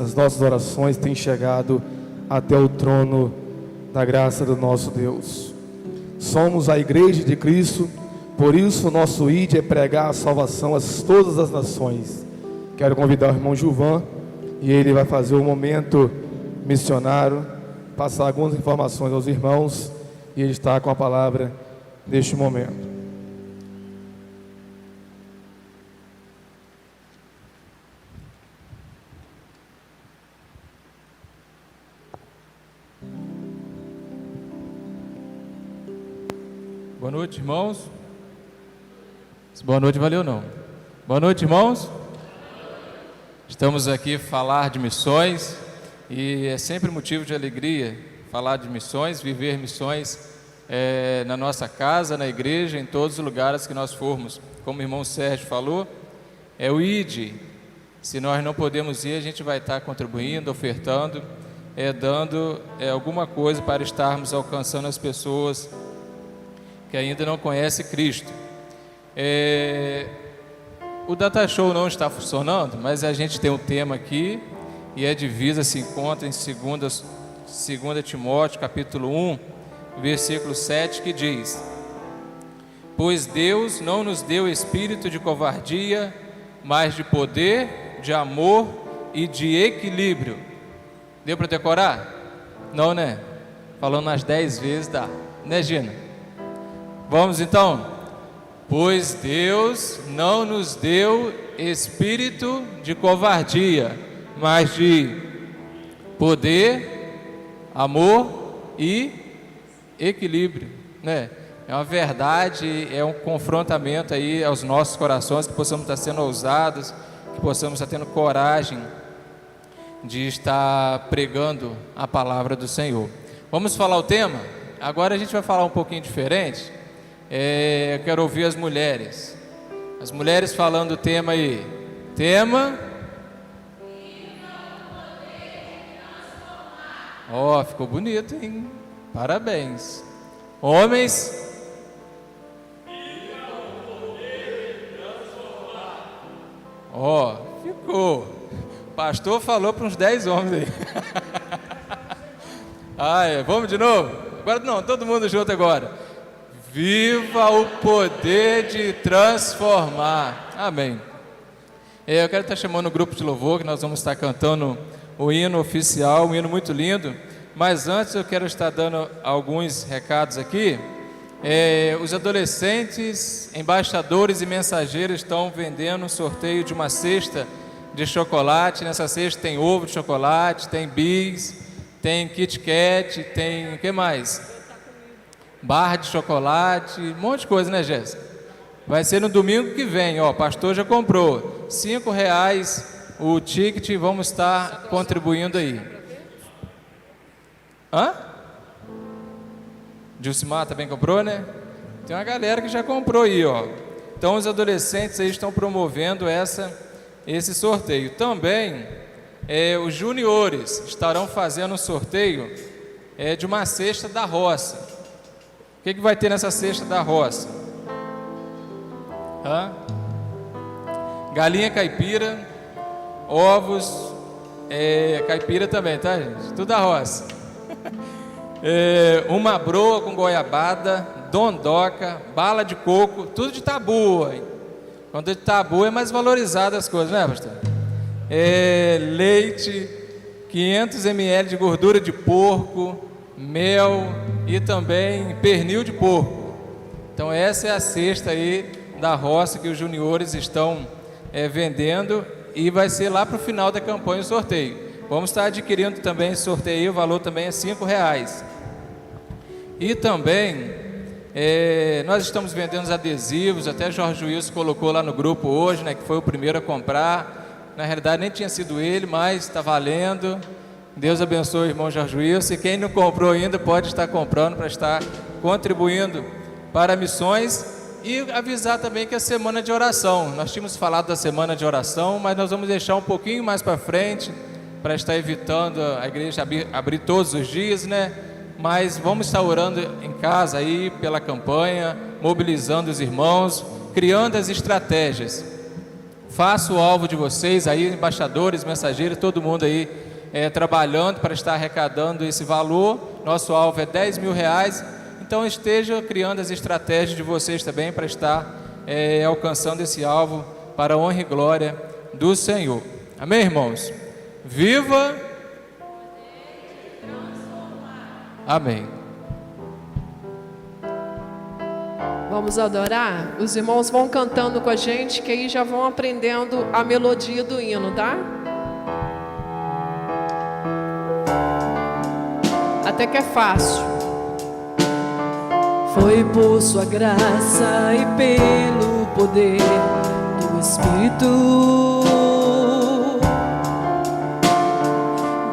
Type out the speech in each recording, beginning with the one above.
as nossas orações têm chegado até o trono da graça do nosso Deus. Somos a Igreja de Cristo, por isso o nosso ID é pregar a salvação a todas as nações. Quero convidar o irmão Gilvan, e ele vai fazer um momento missionário, passar algumas informações aos irmãos, e ele está com a palavra neste momento. Boa noite, irmãos. Boa noite, valeu não. Boa noite, irmãos. Estamos aqui a falar de missões e é sempre motivo de alegria falar de missões, viver missões na nossa casa, na igreja, em todos os lugares que nós formos. Como o irmão Sérgio falou, é o ID. Se nós não podemos ir, a gente vai estar contribuindo, ofertando, dando alguma coisa para estarmos alcançando as pessoas que ainda não conhecem Cristo. O Data Show não está funcionando, mas a gente tem um tema aqui, e a divisa se encontra em 2 Timóteo, capítulo 1, versículo 7, que diz: pois Deus não nos deu espírito de covardia, mas de poder, de amor e de equilíbrio. Deu para decorar? Não, né? Falando umas 10 vezes dá, né, Gina? Vamos então. Pois Deus não nos deu espírito de covardia, mas de poder, amor e equilíbrio, né? É uma verdade, é um confrontamento aí aos nossos corações, que possamos estar sendo ousados, que possamos estar tendo coragem de estar pregando a palavra do Senhor. Vamos falar o tema? Agora a gente vai falar um pouquinho diferente. Eu quero ouvir as mulheres falando o tema aí. Tema? Ó, ficou bonito, hein? Parabéns. Homens? Ó, ficou. O pastor falou para uns 10 homens aí. Vamos de novo? Agora não, todo mundo junto agora. Viva o poder de transformar. Amém. Eu quero estar chamando o grupo de louvor, que nós vamos estar cantando o hino oficial, um hino muito lindo. Mas antes eu quero estar dando alguns recados aqui. Os adolescentes, embaixadores e mensageiros estão vendendo um sorteio de uma cesta de chocolate. Nessa cesta tem ovo de chocolate, tem bis, tem Kit Kat, tem o que mais? Barra de chocolate, um monte de coisa, né, Jéssica? Vai ser no domingo que vem, ó, o pastor já comprou, R$5 o ticket, vamos estar contribuindo aí. Hã? Dilcimar também comprou, né? Tem uma galera que já comprou aí, ó. Então os adolescentes aí estão promovendo esse sorteio. Também os juniores estarão fazendo um sorteio de uma cesta da roça. O que vai ter nessa cesta da roça? Galinha caipira, ovos, caipira também, tá, gente? Tudo da roça. Uma broa com goiabada, dondoca, bala de coco, tudo de tabu, hein? Quando é de tabu é mais valorizado as coisas, né, pastor? Leite, 500 ml de gordura de porco, mel e também pernil de porco. Então essa é a cesta aí da roça que os juniores estão vendendo, e vai ser lá para o final da campanha o sorteio. Vamos estar adquirindo também esse sorteio, o valor também é R$5. E também nós estamos vendendo os adesivos, até Jorge Wilson colocou lá no grupo hoje, né, que foi o primeiro a comprar. Na realidade nem tinha sido ele, mas está valendo. Deus abençoe o irmão Jorge Wilson, e quem não comprou ainda pode estar comprando para estar contribuindo para missões. E avisar também que é a semana de oração, nós tínhamos falado da semana de oração, mas nós vamos deixar um pouquinho mais para frente, para estar evitando a igreja abrir todos os dias, né? Mas vamos estar orando em casa aí pela campanha, mobilizando os irmãos, criando as estratégias. faça o alvo de vocês, aí embaixadores, mensageiros, todo mundo aí trabalhando para estar arrecadando esse valor. Nosso alvo é R$10.000, então esteja criando as estratégias de vocês também para estar alcançando esse alvo para a honra e glória do Senhor. Amém, irmãos? Viva! Amém. Vamos adorar? Os irmãos vão cantando com a gente, que aí já vão aprendendo a melodia do hino, tá? Até que é fácil. Foi por sua graça e pelo poder do Espírito,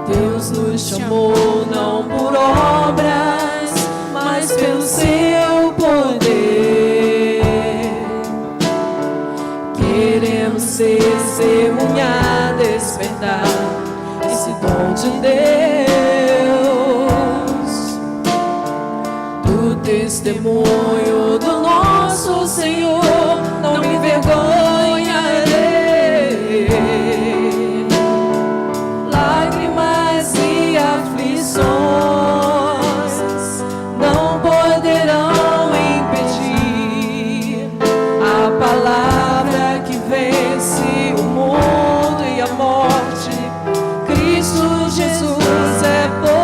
Deus nos chamou não por obras, mas pelo seu poder. Queremos testemunhar, despertar esse dom de Deus, do testemunho do nosso Senhor. Não me envergonharei. Lágrimas e aflições não poderão impedir a palavra que vence o mundo e a morte. Cristo Jesus é poder.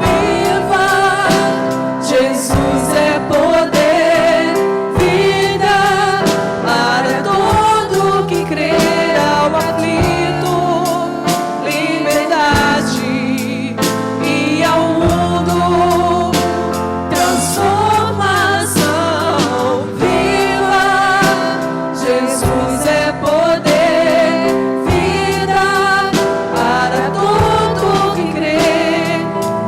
Viva! Jesus é poder. Vida para todo que crer. Ao aflito, liberdade, e ao mundo transformação. Viva! Jesus é poder. Vida para todo que crer.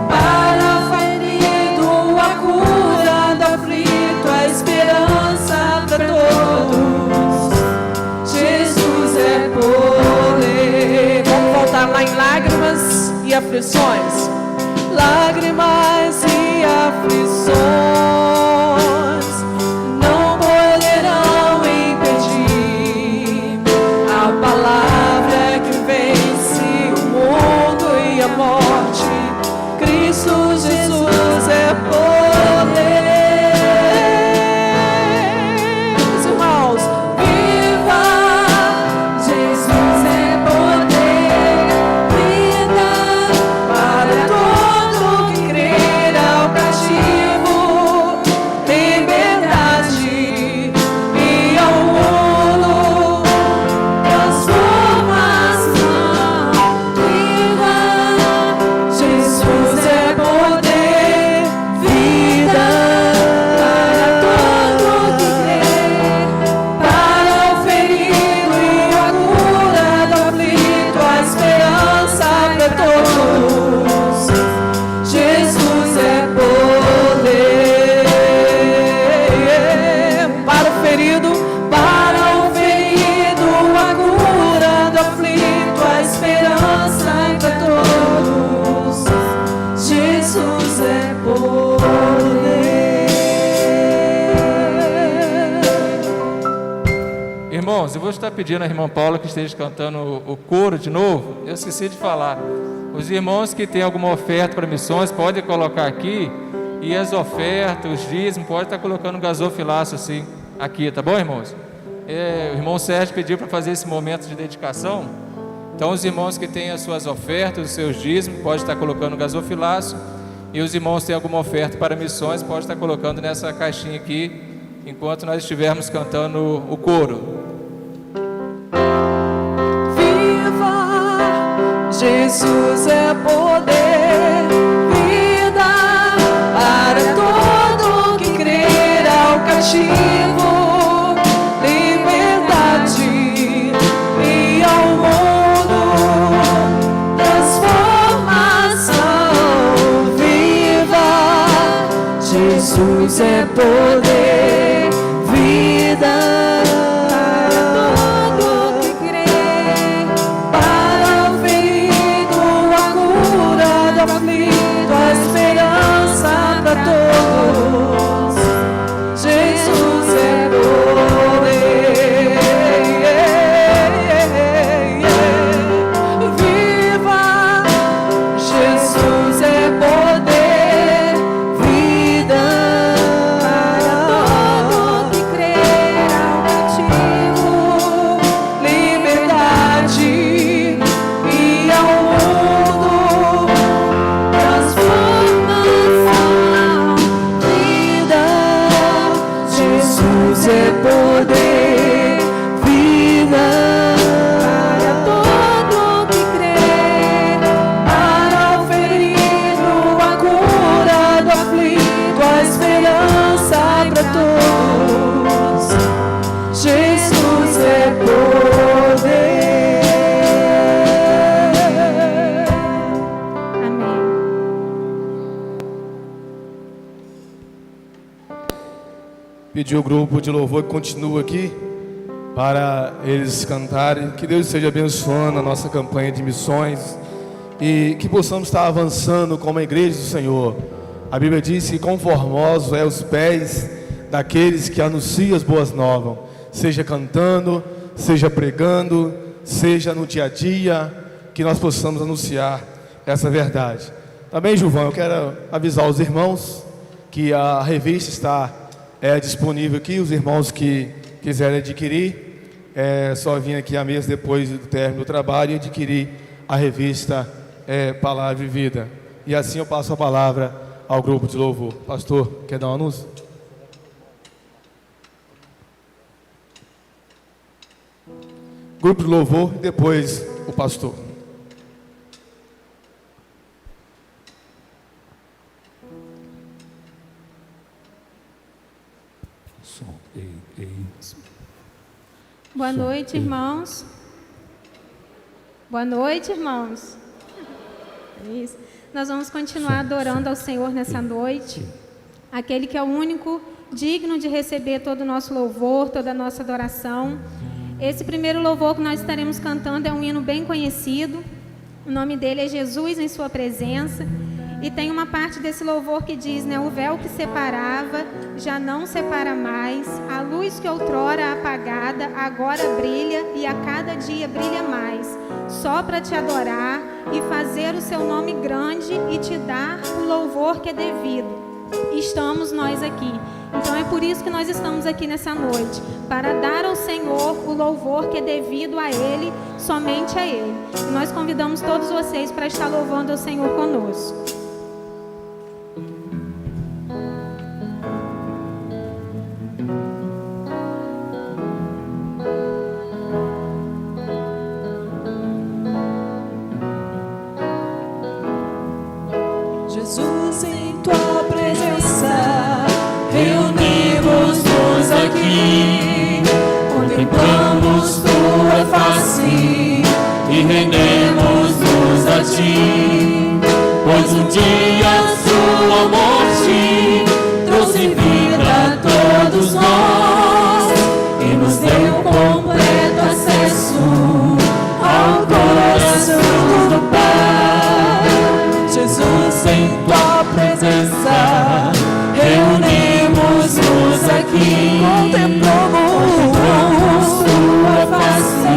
Para o ferido, a cura do aflito, a esperança para todos. Jesus é poder. Vamos voltar lá em lágrimas e aflições. Lágrimas e aflições não poderão impedir a palavra que vence o mundo e a morte. Cristo Jesus é poder. Os irmãos, viva! Jesus é poder. Vida para todo que crer. Ao cativo, liberdade, e ao mundo transformação. Viva! Jesus é poder. Vida para todo que crer. Para o ferido e a cura do aflito, a esperança para todos. Jesus é poder. Para o ferido, a cura do aflito, a esperança para todos. Jesus é poder. Irmãos, eu vou estar pedindo à irmã Paula que esteja cantando o coro de novo. Eu esqueci de falar. Os irmãos que têm alguma oferta para missões podem colocar aqui. E as ofertas, os dízimos, pode estar colocando gasofilaço assim aqui, tá bom, irmãos? O irmão Sérgio pediu para fazer esse momento de dedicação. Então os irmãos que têm as suas ofertas, os seus dízimos, pode estar colocando gasofilaço. E os irmãos que têm alguma oferta para missões, pode estar colocando nessa caixinha aqui, enquanto nós estivermos cantando o coro. Viva! Jesus é poder. Vida para todo que crer. Ao cativo, liberdade, e ao mundo transformação. Viva! Jesus é poder. Vida para todo que crer. Para o ferido, a cura do aflito, a esperança para todos. Jesus pedir ao grupo de louvor que continue aqui para eles cantarem. Que Deus esteja abençoando a nossa campanha de missões e que possamos estar avançando como a igreja do Senhor. A Bíblia diz que conformosos é os pés daqueles que anunciam as boas novas, seja cantando, seja pregando, seja no dia a dia, que nós possamos anunciar essa verdade. Também, Gilvão, eu quero avisar os irmãos que a revista está disponível aqui. Os irmãos que quiserem adquirir, só vir aqui à mesa depois do término do trabalho e adquirir a revista Palavra e Vida. E assim eu passo a palavra ao grupo de louvor. Pastor, quer dar um anúncio? Grupo de louvor e depois o pastor. Boa noite, irmãos. Boa noite, irmãos. Isso. Nós vamos continuar adorando ao Senhor nessa noite, aquele que é o único digno de receber todo o nosso louvor, toda a nossa adoração. Esse primeiro louvor que nós estaremos cantando é um hino bem conhecido. O nome dele é Jesus em Sua Presença. E tem uma parte desse louvor que diz, né? O véu que separava já não separa mais. A luz que outrora apagada agora brilha e a cada dia brilha mais. Só para te adorar e fazer o seu nome grande e te dar o louvor que é devido. Estamos nós aqui. Então é por isso que nós estamos aqui nessa noite, para dar ao Senhor o louvor que é devido a Ele, somente a Ele. E nós convidamos todos vocês para estar louvando ao Senhor conosco. Jesus, em tua presença, reunimos-nos aqui, contemplamos tua face e rendemos-nos a ti, pois um dia sua morte trouxe vida a todos nós e nos deu completo acesso ao coração do Pai. Jesus, em tua presença, reunimos-nos aqui, contemplamos tua face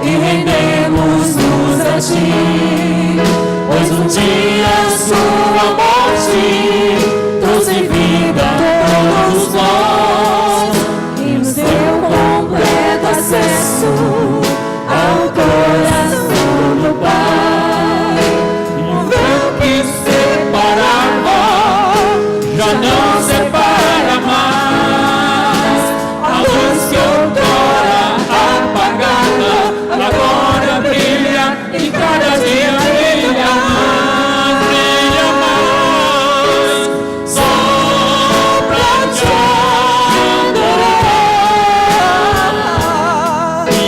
e rendemos-nos a ti, pois um dia sua morte trouxe vida a todos nós e nos deu completo acesso ao coração do Pai. Já não separa mais. A luz que outrora apagada agora brilha e cada dia brilha mais. Só pra te adorar e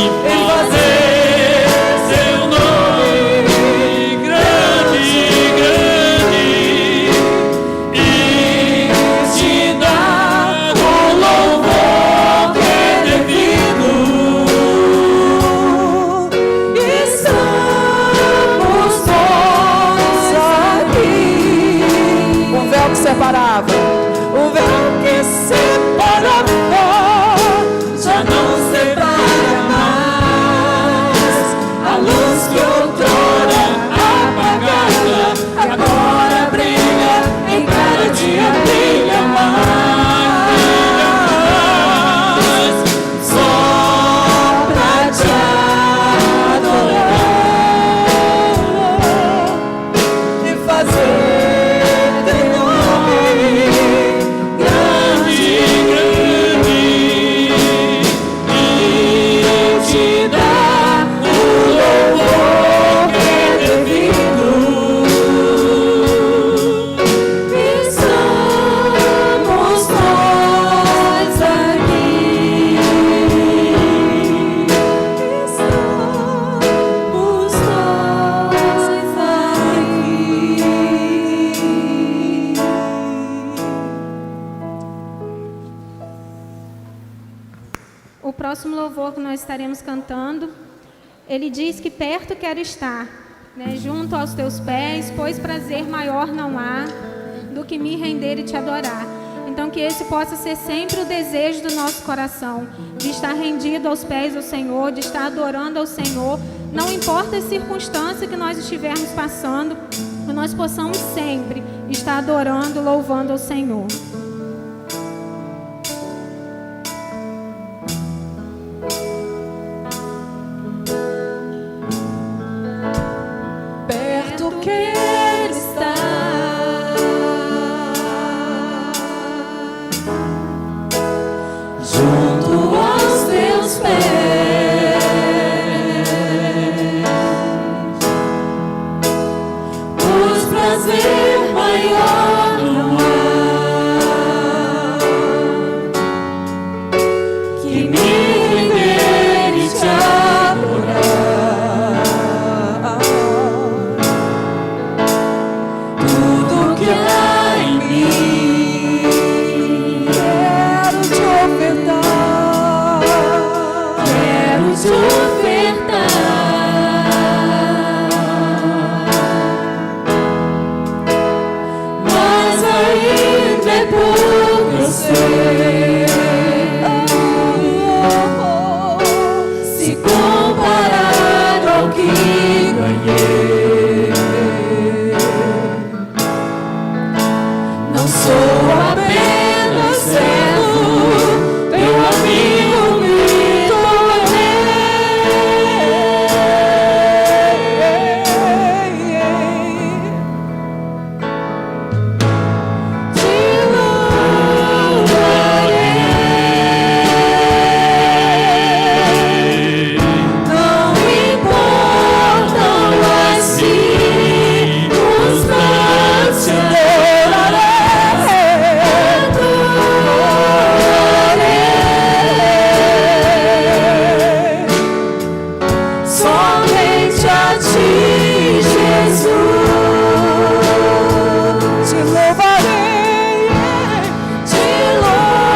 louvor que nós estaremos cantando, ele diz que perto quero estar, né, junto aos teus pés, pois prazer maior não há do que me render e te adorar. Então que esse possa ser sempre o desejo do nosso coração, de estar rendido aos pés do Senhor, de estar adorando ao Senhor, não importa a circunstância que nós estivermos passando, que nós possamos sempre estar adorando, louvando ao Senhor. Perto quero estar, junto aos teus pés, pois prazer maior não há que me render e te adorar. Tudo que há em mim quero te ofertar, quero te ofertar. Mas ainda é pouco, eu sei, se comparado ao que ganhei. Não sou apenas servo, teu amigo me tornei. Te louvarei. Não importam as circunstâncias. Somente a ti, Jesus, te louvarei, te louvarei.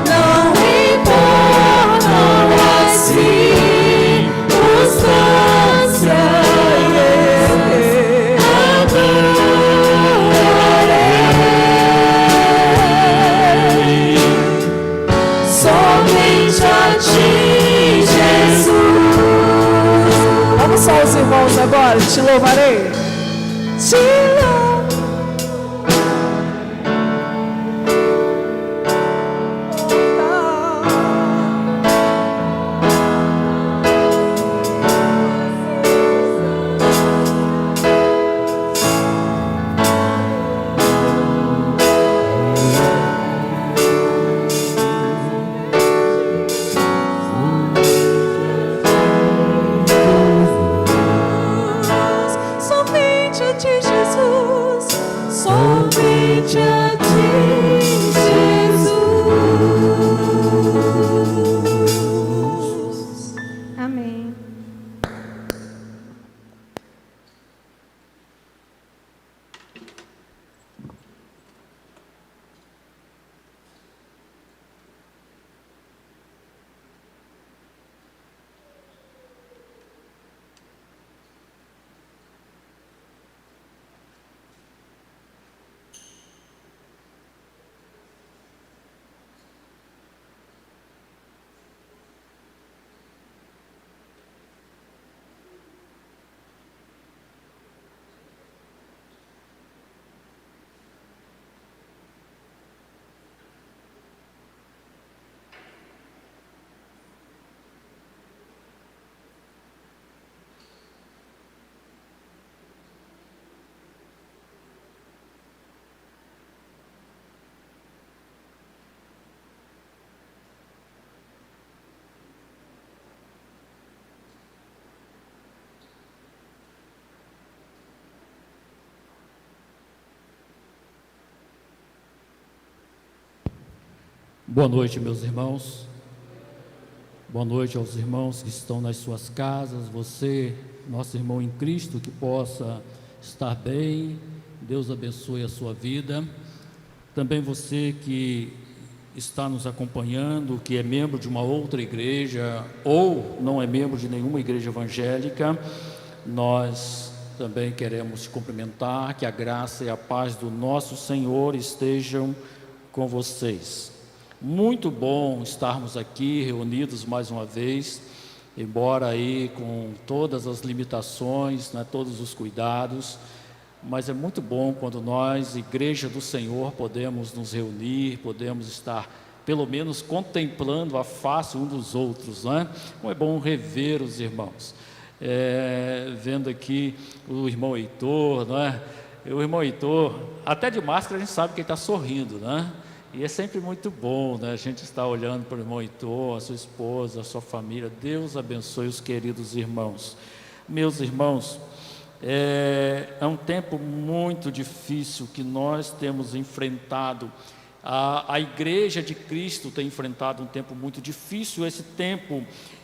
Não importam as circunstâncias, somente a ti, Jesus. Vamos só os irmãos agora, te louvarei. Te somente a ti, Jesus. Somente a ti, Jesus. Amém. Boa noite, meus irmãos. Boa noite aos irmãos que estão nas suas casas. Você, nosso irmão em Cristo, que possa estar bem. Deus abençoe a sua vida. Também você que está nos acompanhando, que é membro de uma outra igreja ou não é membro de nenhuma igreja evangélica, nós também queremos te cumprimentar, que a graça e a paz do nosso Senhor estejam com vocês. Muito bom estarmos aqui reunidos mais uma vez, embora aí com todas as limitações, né, todos os cuidados, mas é muito bom quando nós, Igreja do Senhor, podemos nos reunir, podemos estar pelo menos contemplando a face um dos outros, né? Como é bom rever os irmãos. Vendo aqui o irmão Heitor, né? O irmão Heitor, até de máscara a gente sabe que ele está sorrindo, né? E é sempre muito bom, né? A gente está olhando para o irmão Heitor, a sua esposa, a sua família. Deus abençoe os queridos irmãos. Meus irmãos, é um tempo muito difícil que nós temos enfrentado. A Igreja de Cristo tem enfrentado um tempo muito difícil, esse tempo,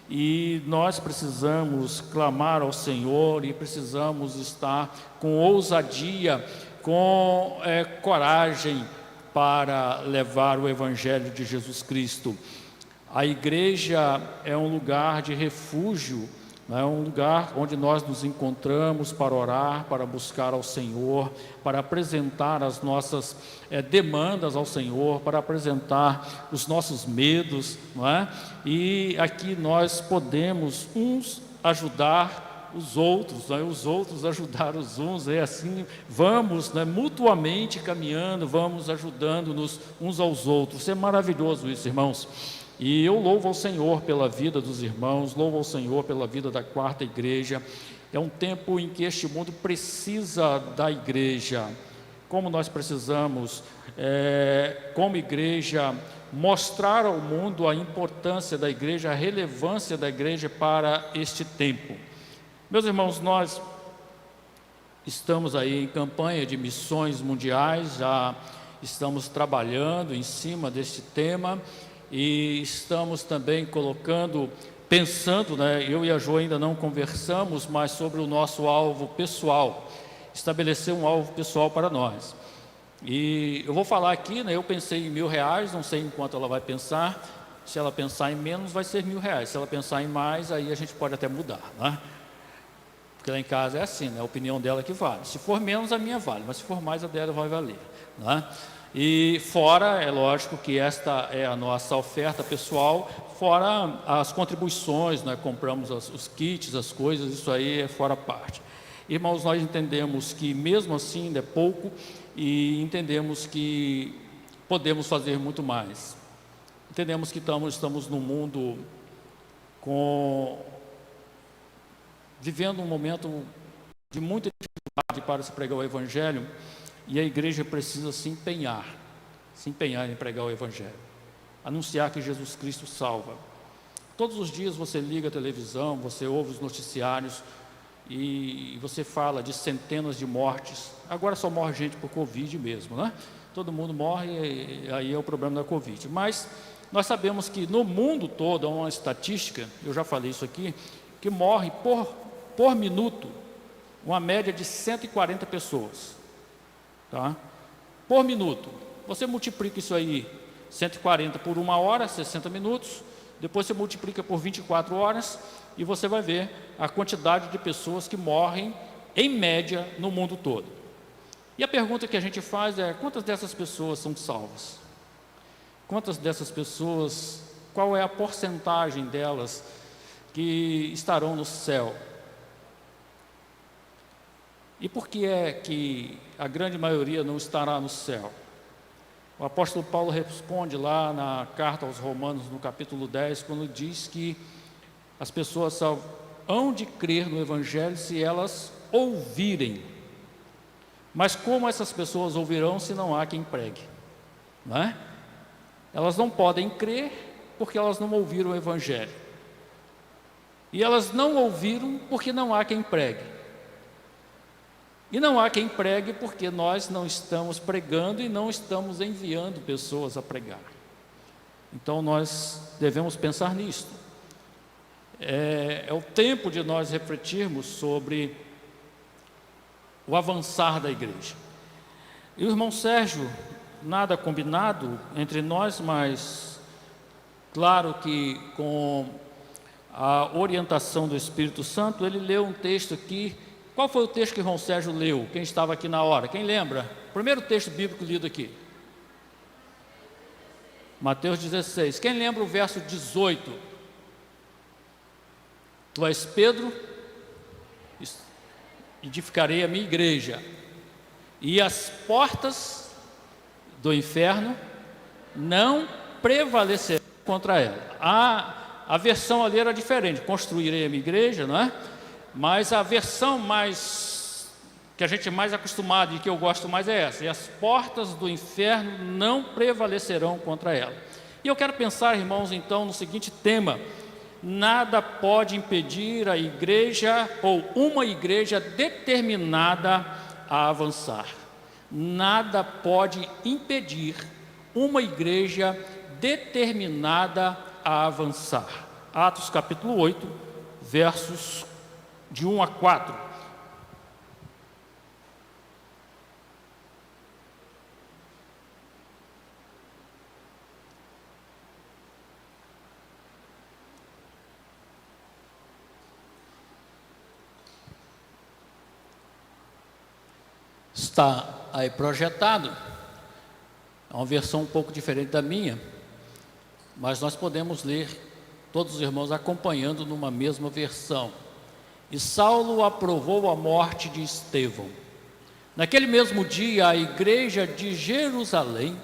e nós precisamos clamar ao Senhor e precisamos estar com ousadia, com coragem para levar o Evangelho de Jesus Cristo. A igreja é um lugar de refúgio, é um lugar onde nós nos encontramos para orar, para buscar ao Senhor, para apresentar as nossas demandas ao Senhor, para apresentar os nossos medos, não é? E aqui nós podemos uns ajudar os outros, né? Os outros ajudar os uns, assim vamos, né, mutuamente caminhando, vamos ajudando-nos uns aos outros. É maravilhoso isso, irmãos. E eu louvo ao Senhor pela vida dos irmãos, louvo ao Senhor pela vida da quarta igreja. É um tempo em que este mundo precisa da igreja, como nós precisamos, como igreja, mostrar ao mundo a importância da igreja, a relevância da igreja para este tempo. Meus irmãos, nós estamos aí em campanha de missões mundiais, já estamos trabalhando em cima deste tema e estamos também pensando, né, eu e a Jo ainda não conversamos, mas sobre o nosso alvo pessoal, estabelecer um alvo pessoal para nós. E eu vou falar aqui, né, eu pensei em R$1.000, não sei em quanto ela vai pensar. Se ela pensar em menos, vai ser R$1.000. Se ela pensar em mais, aí a gente pode até mudar, né? Porque lá em casa é assim, né? A opinião dela que vale. Se for menos, a minha vale, mas se for mais, a dela vai valer, né? E fora, é lógico que esta é a nossa oferta pessoal, fora as contribuições, né? Compramos os kits, as coisas, isso aí é fora a parte. Irmãos, nós entendemos que mesmo assim é pouco e entendemos que podemos fazer muito mais. Entendemos que estamos num mundo vivendo um momento de muita dificuldade para se pregar o Evangelho, e a igreja precisa se empenhar em pregar o Evangelho, anunciar que Jesus Cristo salva. Todos os dias você liga a televisão, você ouve os noticiários e você fala de centenas de mortes. Agora só morre gente por Covid mesmo, né? Todo mundo morre e aí é o problema da Covid. Mas nós sabemos que no mundo todo há uma estatística, eu já falei isso aqui, que morre por minuto, uma média de 140 pessoas, tá? Por minuto. Você multiplica isso aí, 140 por 1 hora, 60 minutos, depois você multiplica por 24 horas e você vai ver a quantidade de pessoas que morrem, em média, no mundo todo. E a pergunta que a gente faz é: quantas dessas pessoas são salvas? Quantas dessas pessoas, qual é a porcentagem delas que estarão no céu? E por que é que a grande maioria não estará no céu? O apóstolo Paulo responde lá na carta aos Romanos, no capítulo 10, quando diz que as pessoas só hão de crer no Evangelho se elas ouvirem. Mas como essas pessoas ouvirão se não há quem pregue? Não é? Elas não podem crer porque elas não ouviram o Evangelho. E elas não ouviram porque não há quem pregue. E não há quem pregue porque nós não estamos pregando e não estamos enviando pessoas a pregar. Então nós devemos pensar nisto. É o tempo de nós refletirmos sobre o avançar da igreja. E o irmão Sérgio nada combinado entre nós, mas claro que com a orientação do Espírito Santo, ele leu um texto aqui. Qual foi o texto que João Sérgio leu? Quem estava aqui na hora? Quem lembra? Primeiro texto bíblico lido aqui. Mateus 16. Quem lembra o verso 18? Tu és Pedro, edificarei a minha igreja, e as portas do inferno não prevalecerão contra ela. A versão ali era diferente, construirei a minha igreja, não é? Mas a versão mais que a gente é mais acostumado e que eu gosto mais é essa: e as portas do inferno não prevalecerão contra ela. E eu quero pensar, irmãos, então, no seguinte tema: nada pode impedir a igreja ou uma igreja determinada a avançar. Nada pode impedir uma igreja determinada a avançar. Atos capítulo 8, versos de 1 a 4. Está aí projetado. É uma versão um pouco diferente da minha, mas nós podemos ler, todos os irmãos acompanhando numa mesma versão. E Saulo aprovou a morte de Estevão. Naquele mesmo dia, a igreja de Jerusalém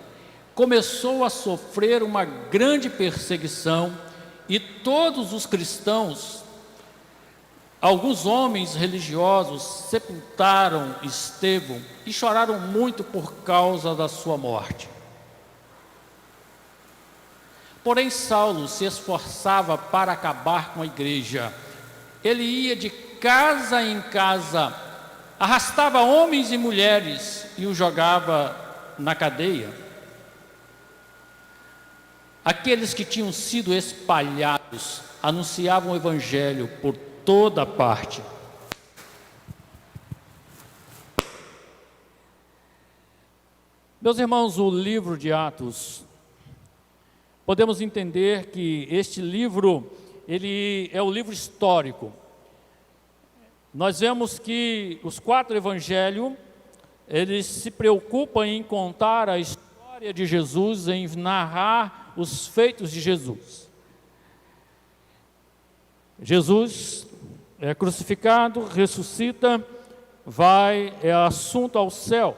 começou a sofrer uma grande perseguição, e todos os cristãos, alguns homens religiosos, sepultaram Estevão e choraram muito por causa da sua morte. Porém, Saulo se esforçava para acabar com a igreja. Ele ia de casa em casa, arrastava homens e mulheres e os jogava na cadeia. Aqueles que tinham sido espalhados anunciavam o evangelho por toda parte. Meus irmãos, o livro de Atos, podemos entender que este livro, ele é o livro histórico. Nós vemos que os 4 evangelhos, eles se preocupam em contar a história de Jesus, em narrar os feitos de Jesus. Jesus é crucificado, ressuscita, é assunto ao céu.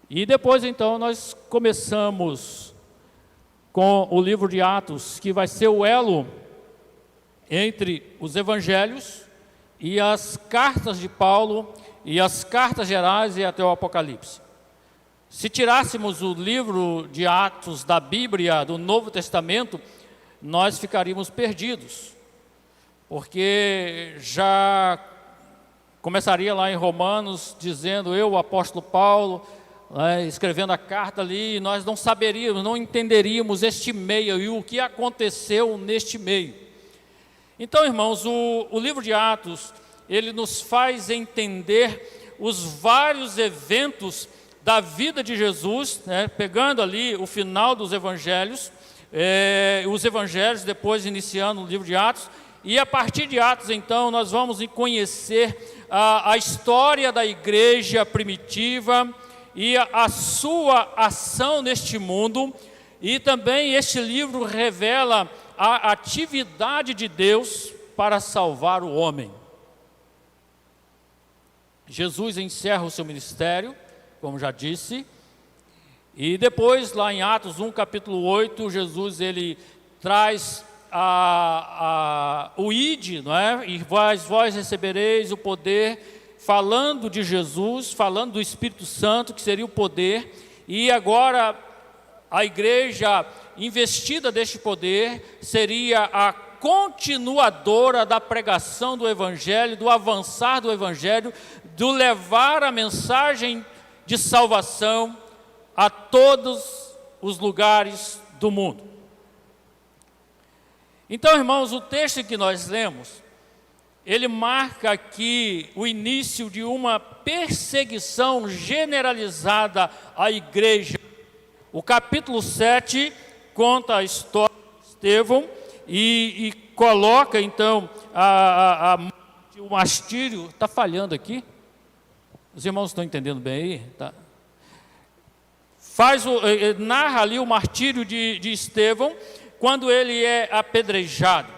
E depois então nós começamos com o livro de Atos, que vai ser o elo entre os evangelhos e as cartas de Paulo e as cartas gerais e até o Apocalipse. Se tirássemos o livro de Atos da Bíblia, do Novo Testamento, nós ficaríamos perdidos, porque já começaria lá em Romanos, dizendo eu, o apóstolo Paulo, escrevendo a carta ali, e nós não saberíamos, não entenderíamos este meio e o que aconteceu neste meio. Então, irmãos, o livro de Atos, ele nos faz entender os vários eventos da vida de Jesus, pegando ali o final dos evangelhos, os evangelhos, depois iniciando o livro de Atos, e a partir de Atos, então, nós vamos conhecer a história da igreja primitiva e a sua ação neste mundo, e também este livro revela a atividade de Deus para salvar o homem. Jesus encerra o seu ministério, como já disse, e depois lá em Atos 1, capítulo 8, Jesus ele traz o ide, não é? E vós recebereis o poder, falando de Jesus, falando do Espírito Santo, que seria o poder, e agora a igreja investida deste poder seria a continuadora da pregação do Evangelho, do avançar do Evangelho, do levar a mensagem de salvação a todos os lugares do mundo. Então, irmãos, o texto que nós lemos, ele marca aqui o início de uma perseguição generalizada à igreja. O capítulo 7 conta a história de Estevão e coloca então o martírio. Está falhando aqui? Os irmãos estão entendendo bem aí? Tá. Narra ali o martírio de Estevão, quando ele é apedrejado.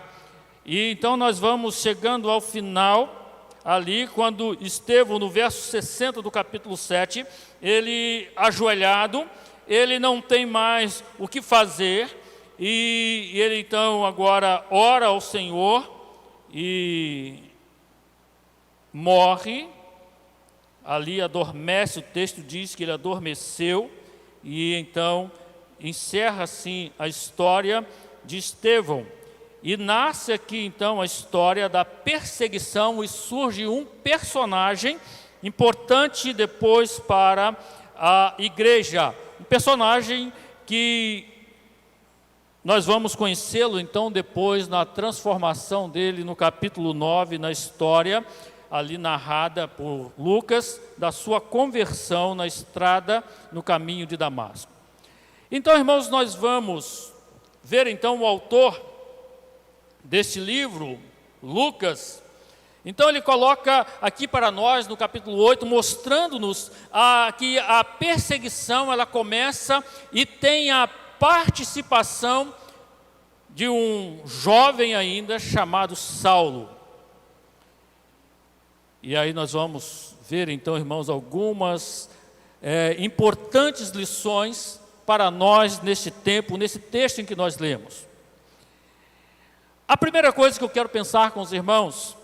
E então nós vamos chegando ao final, ali, quando Estevão, no verso 60 do capítulo 7, ele ajoelhado, ele não tem mais o que fazer, e ele então agora ora ao Senhor e morre. Ali adormece, o texto diz que ele adormeceu, e então encerra assim a história de Estevão. E nasce aqui então a história da perseguição, e surge um personagem importante depois para a igreja. Um personagem que nós vamos conhecê-lo então depois na transformação dele no capítulo 9, na história ali narrada por Lucas, da sua conversão na estrada no caminho de Damasco. Então, irmãos, nós vamos ver então o autor deste livro, Lucas. Então ele coloca aqui para nós no capítulo 8, mostrando-nos que a perseguição ela começa e tem a participação de um jovem ainda chamado Saulo. E aí nós vamos ver então, irmãos, algumas importantes lições para nós neste tempo, nesse texto em que nós lemos. A primeira coisa que eu quero pensar com os irmãos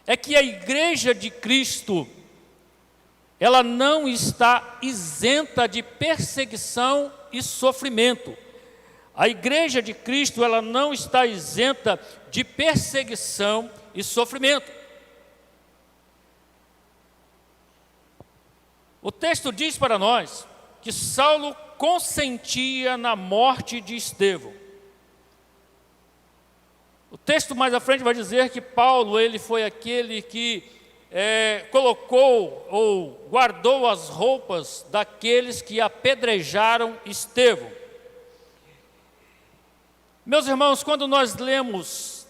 é que a igreja de Cristo, ela não está isenta de perseguição e sofrimento. A igreja de Cristo, ela não está isenta de perseguição e sofrimento. O texto diz para nós que Saulo consentia na morte de Estevão. O texto mais à frente vai dizer que Paulo, ele foi aquele que colocou ou guardou as roupas daqueles que apedrejaram Estevão. Meus irmãos, quando nós lemos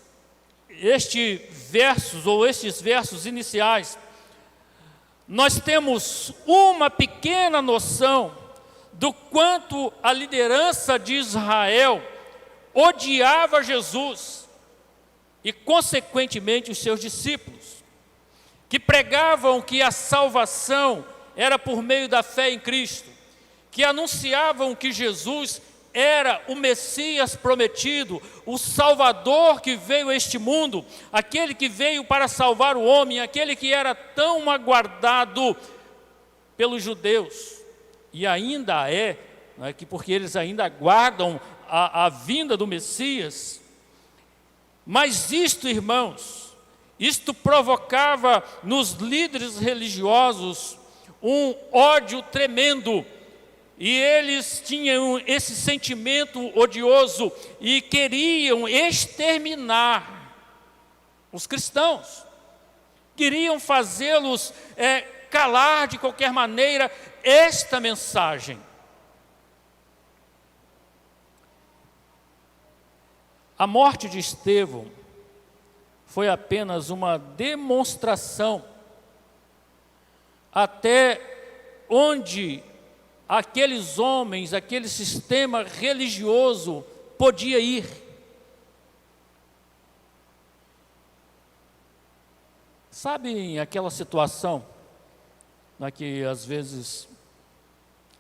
estes versos iniciais, nós temos uma pequena noção do quanto a liderança de Israel odiava Jesus e, consequentemente, os seus discípulos, que pregavam que a salvação era por meio da fé em Cristo, que anunciavam que Jesus era o Messias prometido, o Salvador que veio a este mundo, aquele que veio para salvar o homem, aquele que era tão aguardado pelos judeus, e ainda porque eles ainda aguardam a vinda do Messias. Mas isto, irmãos, isto provocava nos líderes religiosos um ódio tremendo, e eles tinham esse sentimento odioso e queriam exterminar os cristãos, queriam fazê-los calar de qualquer maneira esta mensagem. A morte de Estevão foi apenas uma demonstração até onde aqueles homens, aquele sistema religioso podia ir. Sabem aquela situação que às vezes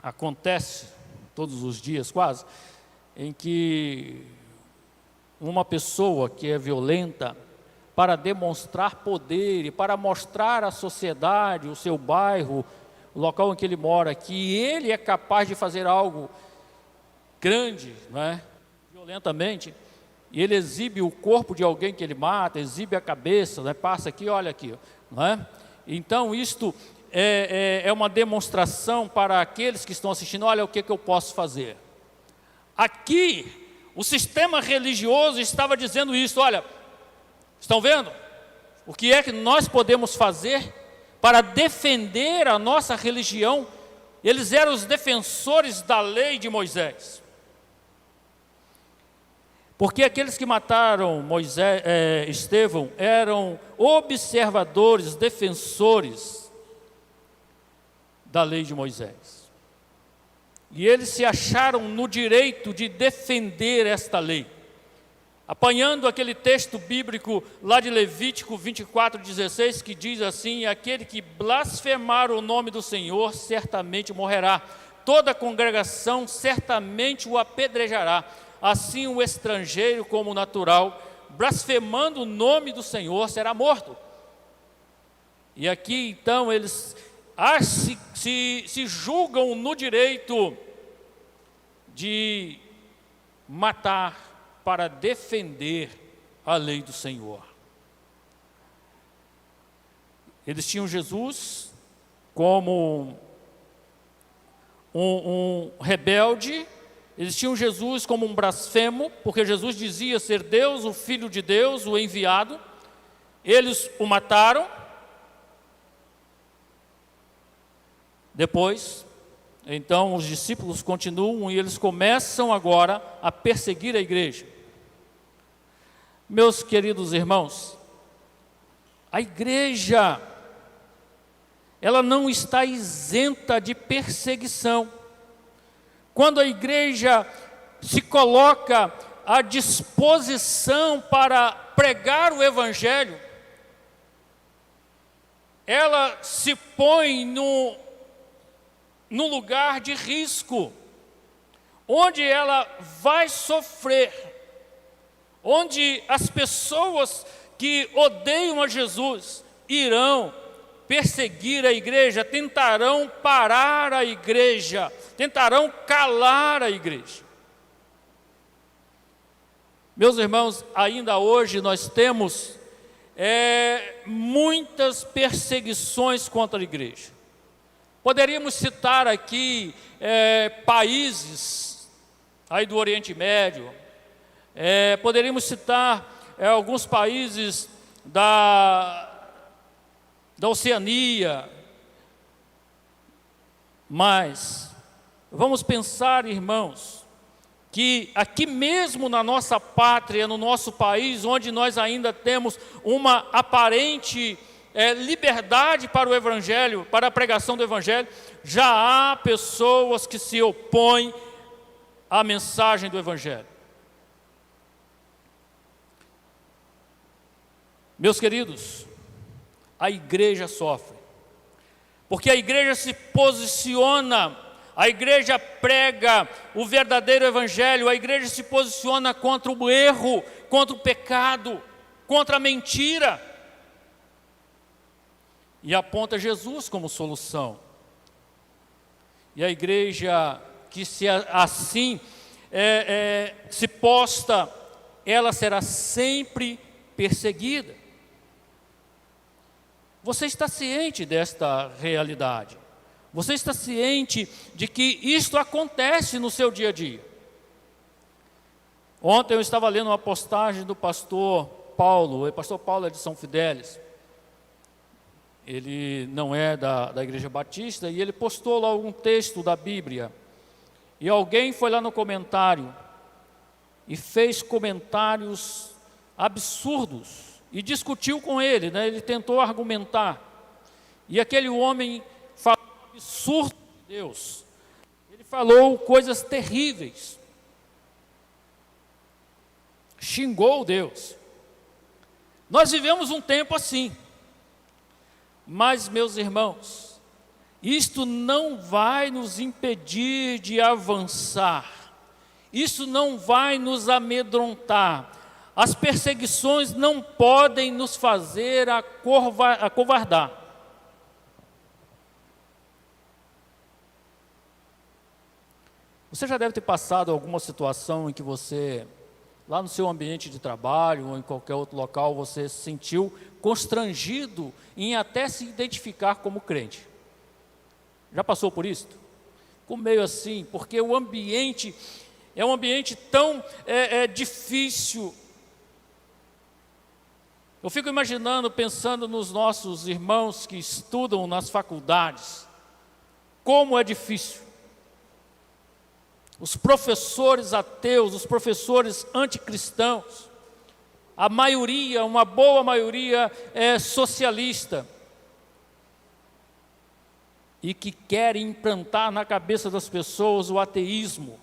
acontece todos os dias quase, em que uma pessoa que é violenta, para demonstrar poder e para mostrar à sociedade, o seu bairro, o local em que ele mora, que ele é capaz de fazer algo grande, não é? Violentamente, e ele exibe o corpo de alguém que ele mata, exibe a cabeça, né? Passa aqui, olha aqui, não é? Então isto é uma demonstração para aqueles que estão assistindo, olha o que eu posso fazer. Aqui, o sistema religioso estava dizendo isso, olha, estão vendo? o que é que nós podemos fazer para defender a nossa religião. Eles eram os defensores da lei de Moisés. Porque aqueles que mataram Estevão eram observadores, defensores da lei de Moisés. E eles se acharam no direito de defender esta lei. Apanhando aquele texto bíblico lá de Levítico 24:16, que diz assim: aquele que blasfemar o nome do Senhor certamente morrerá, toda a congregação certamente o apedrejará, assim o estrangeiro como o natural, blasfemando o nome do Senhor, será morto. E aqui então eles se julgam no direito de matar para defender a lei do Senhor. Eles tinham Jesus como um rebelde, eles tinham Jesus como um blasfemo, porque Jesus dizia ser Deus, o Filho de Deus, o enviado. Eles o mataram. Depois, então, os discípulos continuam e eles começam agora a perseguir a igreja. Meus queridos irmãos, a igreja, ela não está isenta de perseguição. Quando a igreja se coloca à disposição para pregar o evangelho, ela se põe no lugar de risco, onde ela vai sofrer, onde as pessoas que odeiam a Jesus irão perseguir a igreja, tentarão parar a igreja, tentarão calar a igreja. Meus irmãos, ainda hoje nós temos muitas perseguições contra a igreja. Poderíamos citar aqui países aí do Oriente Médio, poderíamos citar alguns países da Oceania, mas vamos pensar, irmãos, que aqui mesmo na nossa pátria, no nosso país, onde nós ainda temos uma aparente liberdade para o Evangelho, para a pregação do Evangelho, já há pessoas que se opõem à mensagem do Evangelho. Meus queridos, a igreja sofre, porque a igreja se posiciona, a igreja prega o verdadeiro Evangelho, a igreja se posiciona contra o erro, contra o pecado, contra a mentira, e aponta Jesus como solução. E a igreja que se assim se posta, ela será sempre perseguida. Você está ciente desta realidade? Você está ciente de que isto acontece no seu dia a dia? Ontem eu estava lendo uma postagem do pastor Paulo. O pastor Paulo é de São Fidélis. Ele não é da Igreja Batista, e ele postou lá um texto da Bíblia. E alguém foi lá no comentário e fez comentários absurdos e discutiu com ele, né? Ele tentou argumentar. E aquele homem falou um absurdo de Deus. Ele falou coisas terríveis. Xingou Deus. Nós vivemos um tempo assim. Mas, meus irmãos, isto não vai nos impedir de avançar. Isso não vai nos amedrontar. As perseguições não podem nos fazer acovardar. Você já deve ter passado alguma situação em que você, lá no seu ambiente de trabalho ou em qualquer outro local, você se sentiu constrangido em até se identificar como crente. Já passou por isso? Ficou meio assim, porque o ambiente é um ambiente tão difícil. Eu fico imaginando, pensando nos nossos irmãos que estudam nas faculdades, como é difícil. Os professores ateus, os professores anticristãos, a maioria, uma boa maioria é socialista, e que querem implantar na cabeça das pessoas o ateísmo,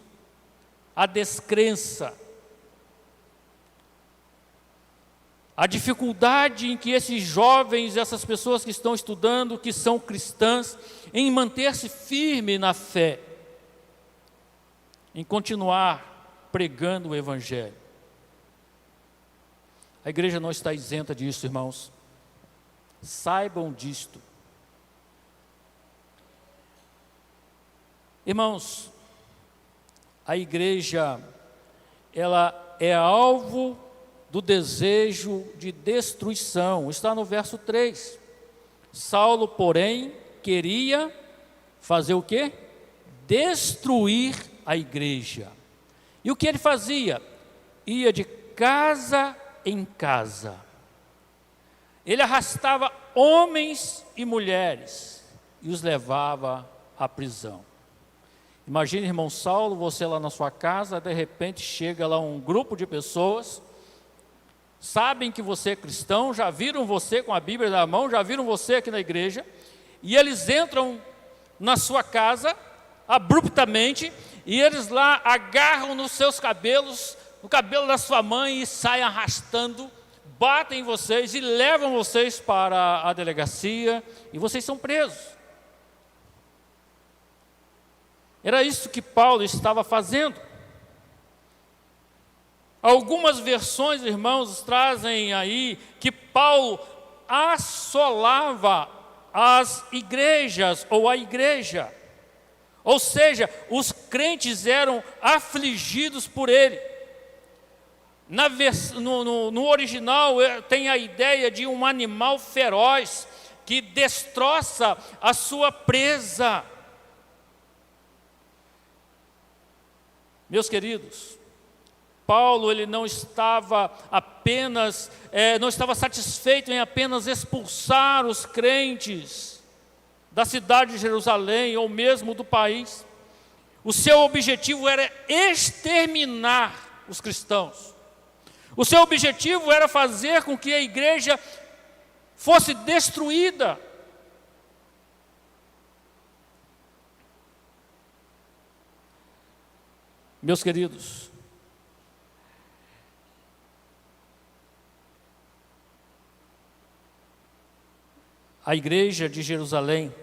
a descrença, a dificuldade em que esses jovens, essas pessoas que estão estudando, que são cristãs, em manter-se firme na fé, em continuar pregando o Evangelho. A igreja não está isenta disso, irmãos. Saibam disto. Irmãos, a igreja, ela é alvo do desejo de destruição. Está no verso 3. Saulo, porém, queria fazer o quê? Destruir a igreja. E o que ele fazia? Ia de casa em casa. Ele arrastava homens e mulheres e os levava à prisão. Imagine, irmão Saulo, você lá na sua casa, de repente chega lá um grupo de pessoas, sabem que você é cristão, já viram você com a Bíblia na mão, já viram você aqui na igreja, e eles entram na sua casa, abruptamente, e eles lá agarram nos seus cabelos, no cabelo da sua mãe, e saem arrastando, batem em vocês e levam vocês para a delegacia, e vocês são presos. Era isso que Paulo estava fazendo. Algumas versões, irmãos, trazem aí que Paulo assolava as igrejas ou a igreja. Ou seja, os crentes eram afligidos por ele. No original tem a ideia de um animal feroz que destroça a sua presa. Meus queridos, Paulo ele não estava satisfeito em apenas expulsar os crentes da cidade de Jerusalém ou mesmo do país. O seu objetivo era exterminar os cristãos. O seu objetivo era fazer com que a igreja fosse destruída. Meus queridos, a igreja de Jerusalém,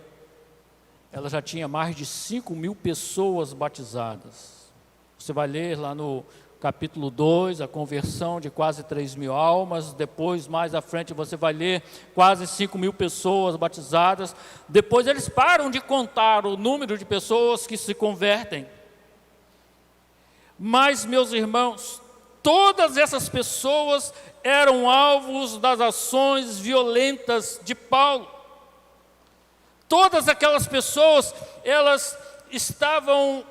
ela já tinha mais de 5.000 pessoas batizadas. Você vai ler lá no capítulo 2, a conversão de quase 3.000 almas. Depois, mais à frente, você vai ler quase 5.000 pessoas batizadas. Depois eles param de contar o número de pessoas que se convertem. Mas, meus irmãos, todas essas pessoas eram alvos das ações violentas de Paulo. Todas aquelas pessoas, elas estavam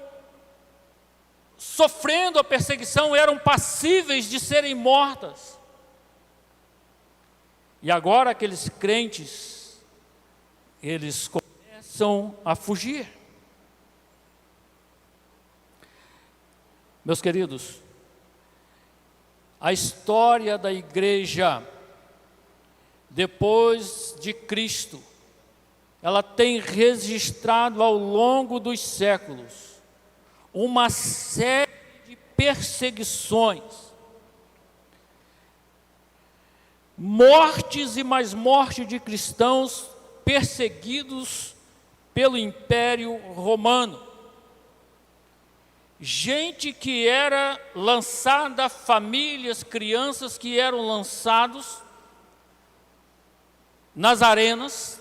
sofrendo a perseguição, eram passíveis de serem mortas. E agora aqueles crentes, eles começam a fugir. Meus queridos, a história da igreja depois de Cristo, ela tem registrado ao longo dos séculos uma série de perseguições, mortes e mais mortes de cristãos perseguidos pelo Império Romano. Gente que era lançada, famílias, crianças que eram lançados nas arenas,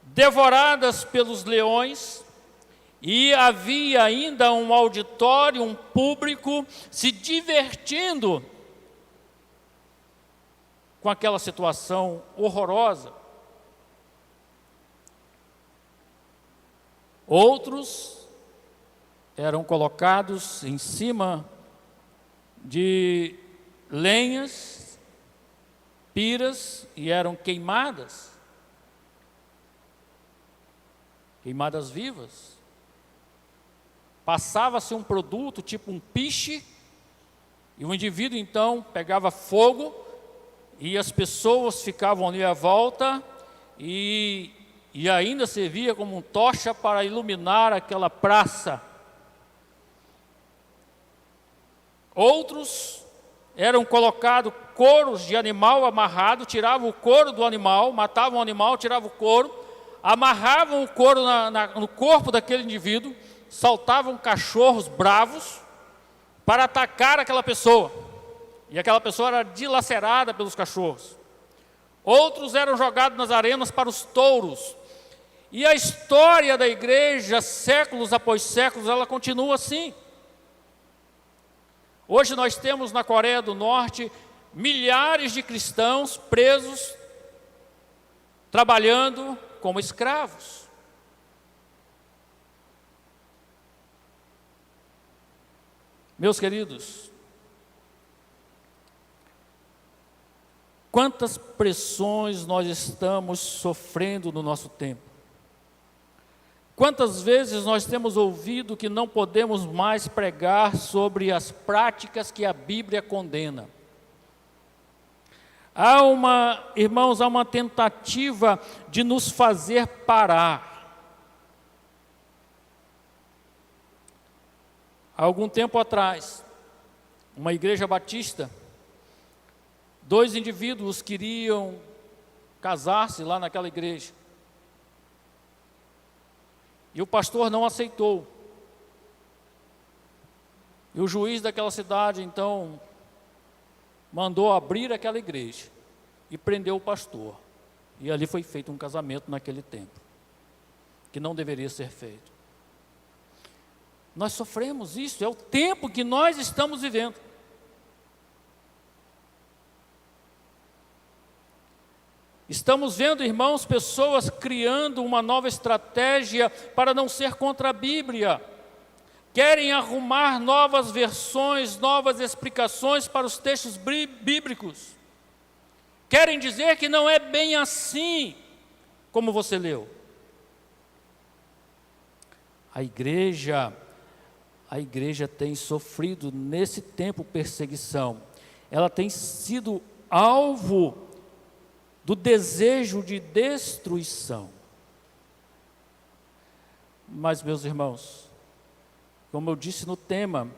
devoradas pelos leões, e havia ainda um auditório, um público se divertindo com aquela situação horrorosa. Outros eram colocados em cima de lenhas piras e eram queimadas vivas. Passava-se um produto, tipo um piche, e o indivíduo então pegava fogo, e as pessoas ficavam ali à volta, e ainda servia como tocha para iluminar aquela praça. Outros eram colocados couros de animal amarrado, tiravam o couro do animal, matavam o animal, tiravam o couro, amarravam o couro no corpo daquele indivíduo, saltavam cachorros bravos para atacar aquela pessoa, e aquela pessoa era dilacerada pelos cachorros. Outros eram jogados nas arenas para os touros. E a história da igreja, séculos após séculos, ela continua assim. Hoje nós temos na Coreia do Norte milhares de cristãos presos, trabalhando como escravos. Meus queridos, quantas pressões nós estamos sofrendo no nosso tempo. Quantas vezes nós temos ouvido que não podemos mais pregar sobre as práticas que a Bíblia condena. Irmãos, há uma tentativa de nos fazer parar. Há algum tempo atrás, uma igreja batista, 2 indivíduos queriam casar-se lá naquela igreja. E o pastor não aceitou. E o juiz daquela cidade, então, mandou abrir aquela igreja e prendeu o pastor. E ali foi feito um casamento naquele tempo, que não deveria ser feito. Nós sofremos isso, é o tempo que nós estamos vivendo. Estamos vendo, irmãos, pessoas criando uma nova estratégia para não ser contra a Bíblia. Querem arrumar novas versões, novas explicações para os textos bíblicos. Querem dizer que não é bem assim como você leu. A igreja tem sofrido nesse tempo perseguição. Ela tem sido alvo do desejo de destruição. Mas, meus irmãos, como eu disse no tema,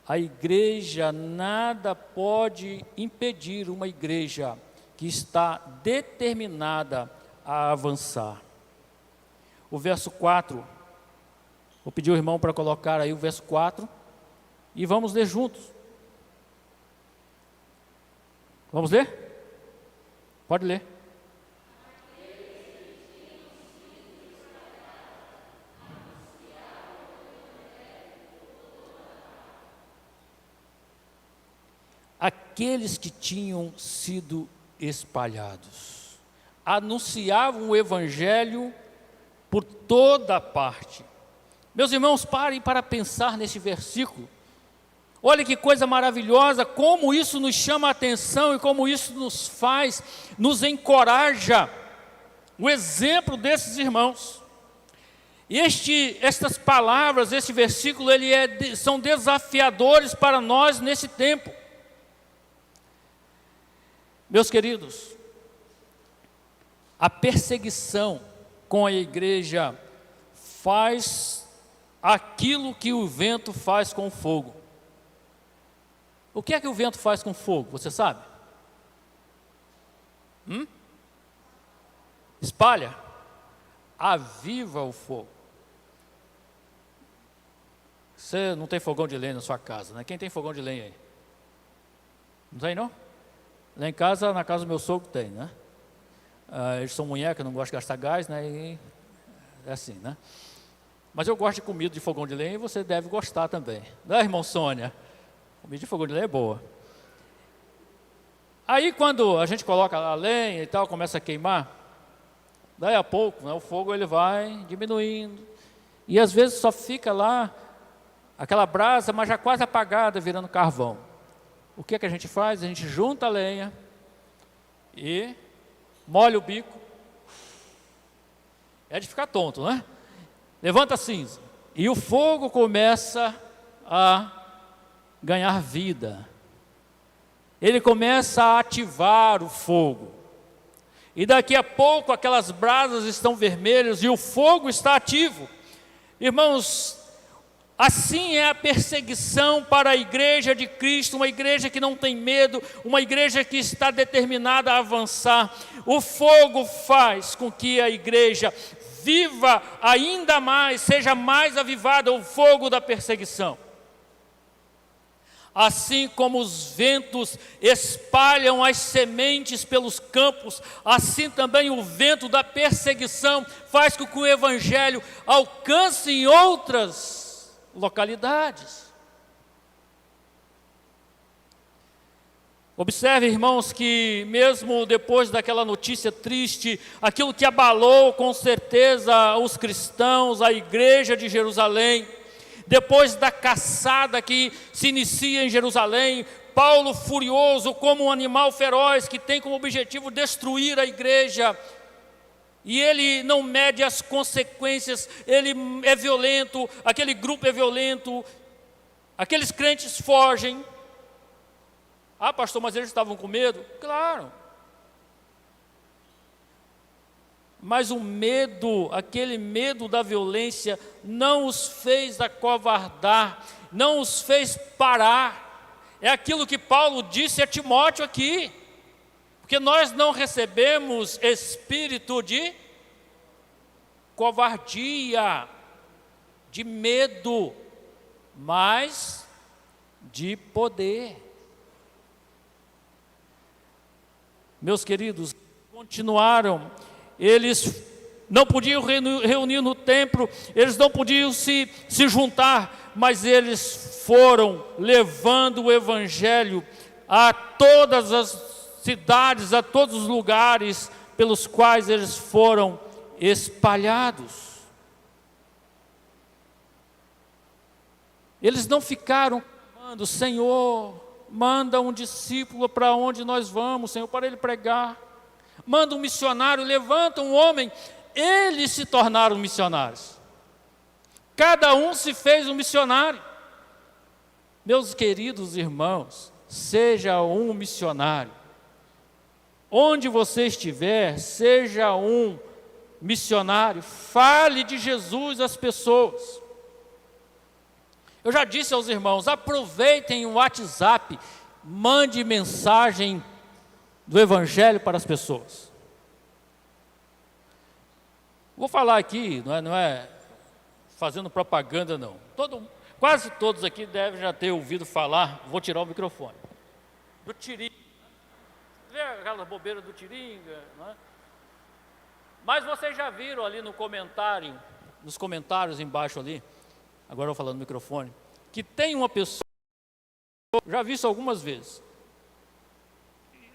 a igreja, nada pode impedir uma igreja que está determinada a avançar. O verso 4, vou pedir ao irmão para colocar aí o verso 4, e vamos ler juntos. Vamos ler? Pode ler. Aqueles que tinham sido espalhados, anunciavam o evangelho por toda parte. Meus irmãos, parem para pensar nesse versículo. Olha que coisa maravilhosa, como isso nos chama a atenção e como isso nos encoraja. O exemplo desses irmãos. Estas palavras, esse versículo, são desafiadores para nós nesse tempo. Meus queridos, a perseguição com a igreja faz aquilo que o vento faz com o fogo. O que é que o vento faz com fogo? Você sabe? Espalha, aviva o fogo. Você não tem fogão de lenha na sua casa, né? Quem tem fogão de lenha aí? Não tem, não? Lá em casa, na casa do meu sogro tem, né? Eles são munheca, não gostam de gastar gás, né? E é assim, né? Mas eu gosto de comida de fogão de lenha e você deve gostar também. Não é, irmão Sônia? Comida de fogão de lenha é boa. Aí quando a gente coloca a lenha e tal, começa a queimar, daí a pouco, né, o fogo ele vai diminuindo. E às vezes só fica lá aquela brasa, mas já quase apagada, virando carvão. O que é que a gente faz? A gente junta a lenha, e molha o bico. É de ficar tonto, né? Levanta a cinza. E o fogo começa a ganhar vida. Ele começa a ativar o fogo. E daqui a pouco aquelas brasas estão vermelhas e o fogo está ativo. Irmãos, assim é a perseguição para a igreja de Cristo, uma igreja que não tem medo, uma igreja que está determinada a avançar. O fogo faz com que a igreja viva ainda mais, seja mais avivada o fogo da perseguição. Assim como os ventos espalham as sementes pelos campos, assim também o vento da perseguição faz com que o evangelho alcance em outras localidades. Observe, irmãos, que mesmo depois daquela notícia triste, aquilo que abalou com certeza os cristãos, a igreja de Jerusalém, depois da caçada que se inicia em Jerusalém, Paulo, furioso como um animal feroz que tem como objetivo destruir a igreja, e ele não mede as consequências, ele é violento, aquele grupo é violento, aqueles crentes fogem. Ah, pastor, mas eles estavam com medo? Claro. Mas o medo, aquele medo da violência, não os fez acovardar, não os fez parar. É aquilo que Paulo disse a Timóteo aqui. Porque nós não recebemos espírito de covardia, de medo, mas de poder. Meus queridos, continuaram, eles não podiam reunir no templo, eles não podiam se juntar, mas eles foram levando o evangelho a todas as cidades, a todos os lugares pelos quais eles foram espalhados. Eles não ficaram clamando: Senhor, manda um discípulo para onde nós vamos, Senhor, para ele pregar. Manda um missionário, levanta um homem. Eles se tornaram missionários. Cada um se fez um missionário. Meus queridos irmãos, seja um missionário. Onde você estiver, seja um missionário. Fale de Jesus às pessoas. Eu já disse aos irmãos, aproveitem o WhatsApp, mande mensagem do Evangelho para as pessoas. Vou falar aqui, não é fazendo propaganda não. Quase todos aqui devem já ter ouvido falar, vou tirar o microfone, do Tiringa. Vê aquela bobeira do Tiringa, não é? Mas vocês já viram ali no comentário, nos comentários embaixo ali, agora eu vou falando no microfone, que tem uma pessoa, já vi isso algumas vezes,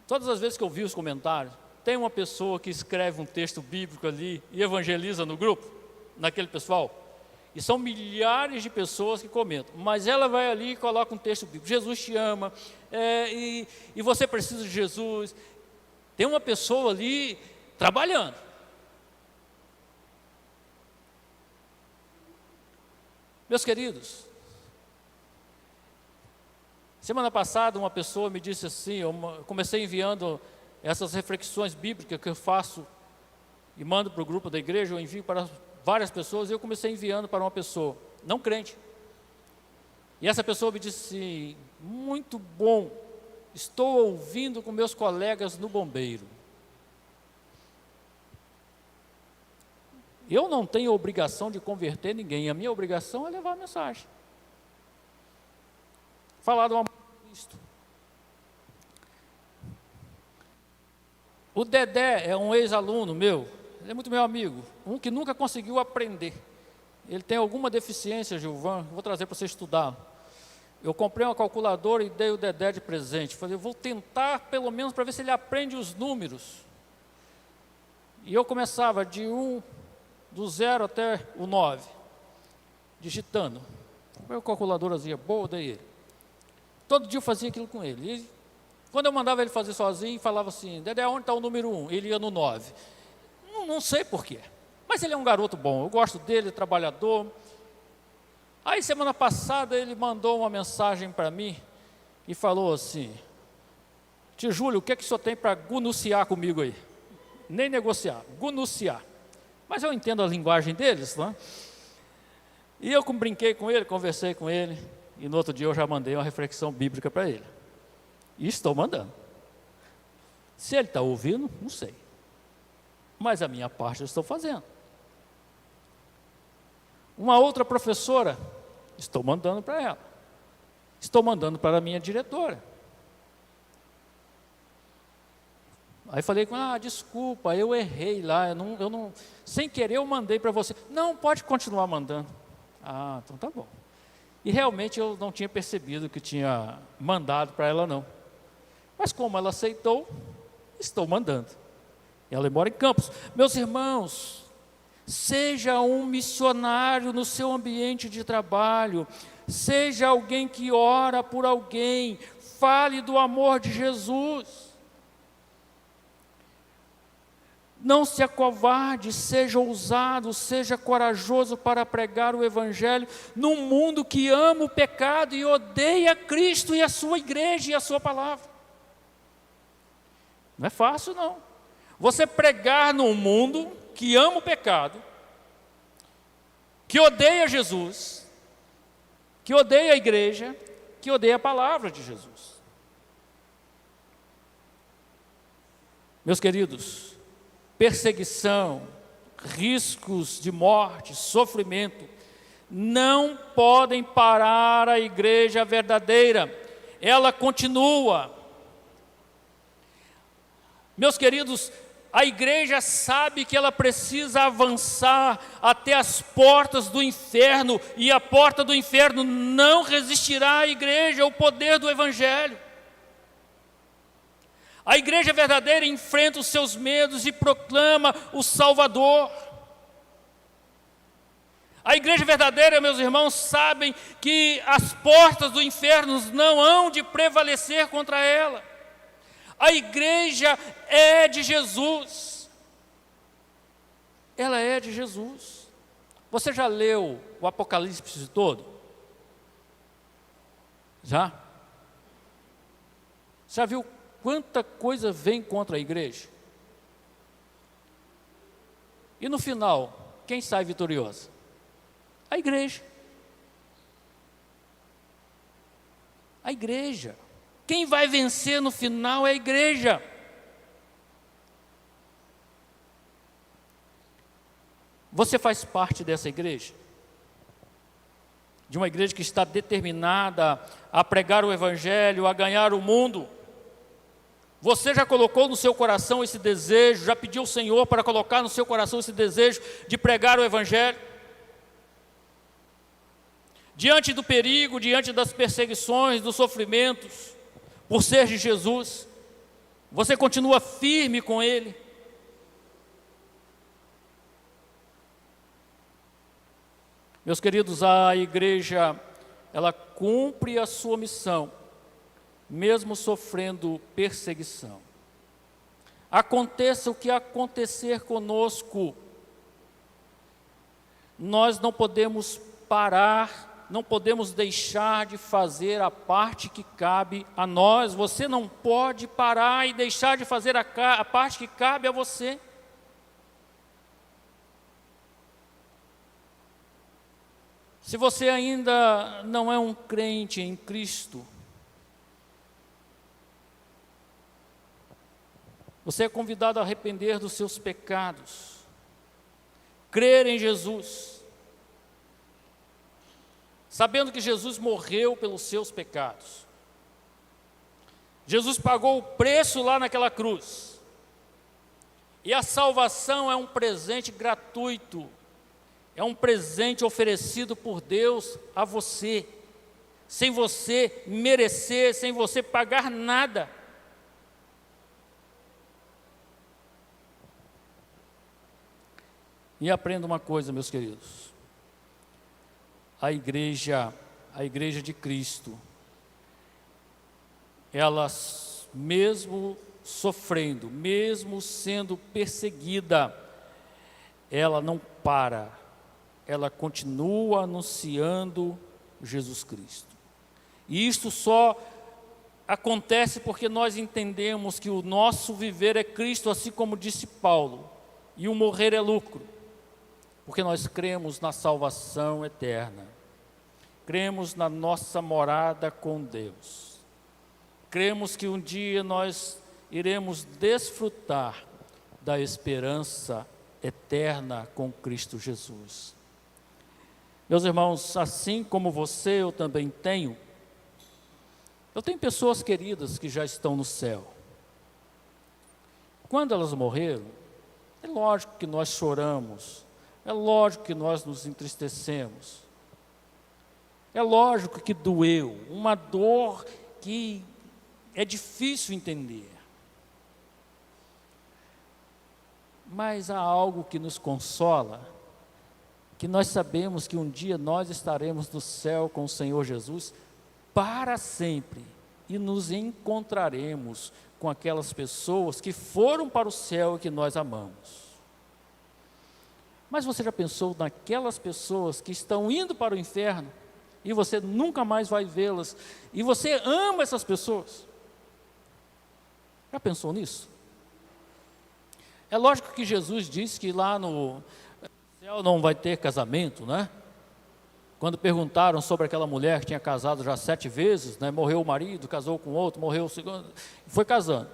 todas as vezes que eu vi os comentários, tem uma pessoa que escreve um texto bíblico ali e evangeliza no grupo, naquele pessoal, e são milhares de pessoas que comentam, mas ela vai ali e coloca um texto bíblico: Jesus te ama, e você precisa de Jesus. Tem uma pessoa ali trabalhando. Meus queridos, semana passada uma pessoa me disse assim, eu comecei enviando essas reflexões bíblicas que eu faço e mando para o grupo da igreja, eu envio para várias pessoas, e eu comecei enviando para uma pessoa, não crente. E essa pessoa me disse assim: muito bom, estou ouvindo com meus colegas no bombeiro. Eu não tenho obrigação de converter ninguém, a minha obrigação é levar a mensagem. Falar do amor de Cristo. O Dedé é um ex-aluno meu, ele é muito meu amigo, um que nunca conseguiu aprender. Ele tem alguma deficiência, Gilvan, vou trazer para você estudar. Eu comprei uma calculadora e dei o Dedé de presente. Falei, eu vou tentar pelo menos para ver se ele aprende os números. E eu começava do 0 até o 9, digitando. Comprei uma calculadorazinha boa, dei ele. Todo dia eu fazia aquilo com ele. Quando eu mandava ele fazer sozinho, falava assim: Dedé, onde está o número 1? Ele ia no 9. Não sei porquê, mas ele é um garoto bom, eu gosto dele, trabalhador. Aí semana passada ele mandou uma mensagem para mim e falou assim: Tio Júlio, o que é que o senhor tem para gunuciar comigo aí? Nem negociar, gunuciar. Mas eu entendo a linguagem deles, não é? E eu brinquei com ele, conversei com ele, e no outro dia eu já mandei uma reflexão bíblica para ele. E estou mandando. Se ele está ouvindo, não sei. Mas a minha parte eu estou fazendo. Uma outra professora, estou mandando para ela. Estou mandando para a minha diretora. Aí falei com ela: desculpa, eu errei lá, eu não, sem querer eu mandei para você. Não, pode continuar mandando. Ah, então tá bom. E realmente eu não tinha percebido que tinha mandado para ela não. Mas como ela aceitou, estou mandando. Ela mora em Campos. Meus irmãos, seja um missionário no seu ambiente de trabalho, seja alguém que ora por alguém, fale do amor de Jesus. Não se acovarde, seja ousado, seja corajoso para pregar o Evangelho num mundo que ama o pecado e odeia Cristo e a sua igreja e a sua palavra. Não é fácil não. Você pregar num mundo que ama o pecado, que odeia Jesus, que odeia a igreja, que odeia a palavra de Jesus. Meus queridos, perseguição, riscos de morte, sofrimento, não podem parar a igreja verdadeira. Ela continua. Meus queridos, a igreja sabe que ela precisa avançar até as portas do inferno, e a porta do inferno não resistirá à igreja, ao poder do Evangelho. A igreja verdadeira enfrenta os seus medos e proclama o Salvador. A igreja verdadeira, meus irmãos, sabem que as portas do inferno não hão de prevalecer contra ela. A igreja é de Jesus. Ela é de Jesus. Você já leu o Apocalipse todo? Já? Já viu quanta coisa vem contra a igreja? E no final, quem sai vitorioso? A igreja. A igreja. Quem vai vencer no final é a igreja. Você faz parte dessa igreja? De uma igreja que está determinada a pregar o Evangelho, a ganhar o mundo? Você já colocou no seu coração esse desejo, já pediu ao Senhor para colocar no seu coração esse desejo de pregar o Evangelho? Diante do perigo, diante das perseguições, dos sofrimentos, por ser de Jesus, você continua firme com Ele? Meus queridos, a igreja, ela cumpre a sua missão, mesmo sofrendo perseguição. Aconteça o que acontecer conosco, nós não podemos parar, não podemos deixar de fazer a parte que cabe a nós. Você não pode parar e deixar de fazer a parte que cabe a você. Se você ainda não é um crente em Cristo, você é convidado a arrepender dos seus pecados, crer em Jesus, sabendo que Jesus morreu pelos seus pecados. Jesus pagou o preço lá naquela cruz, e a salvação é um presente gratuito, é um presente oferecido por Deus a você, sem você merecer, sem você pagar nada. E aprenda uma coisa, meus queridos, a igreja de Cristo, ela mesmo sofrendo, mesmo sendo perseguida, ela não para, ela continua anunciando Jesus Cristo. E isto só acontece porque nós entendemos que o nosso viver é Cristo, assim como disse Paulo, e o morrer é lucro, porque nós cremos na salvação eterna, cremos na nossa morada com Deus, cremos que um dia nós iremos desfrutar da esperança eterna com Cristo Jesus. Meus irmãos, assim como você, eu também tenho pessoas queridas que já estão no céu. Quando elas morreram, é lógico que nós choramos, é lógico que nós nos entristecemos, é lógico que doeu, uma dor que é difícil entender. Mas há algo que nos consola, que nós sabemos que um dia nós estaremos no céu com o Senhor Jesus para sempre, e nos encontraremos com aquelas pessoas que foram para o céu e que nós amamos. Mas você já pensou naquelas pessoas que estão indo para o inferno e você nunca mais vai vê-las, e você ama essas pessoas? Já pensou nisso? É lógico que Jesus disse que lá no céu não vai ter casamento, né? Quando perguntaram sobre aquela mulher que tinha casado já 7 vezes, né? Morreu o marido, casou com outro, morreu o segundo, foi casando.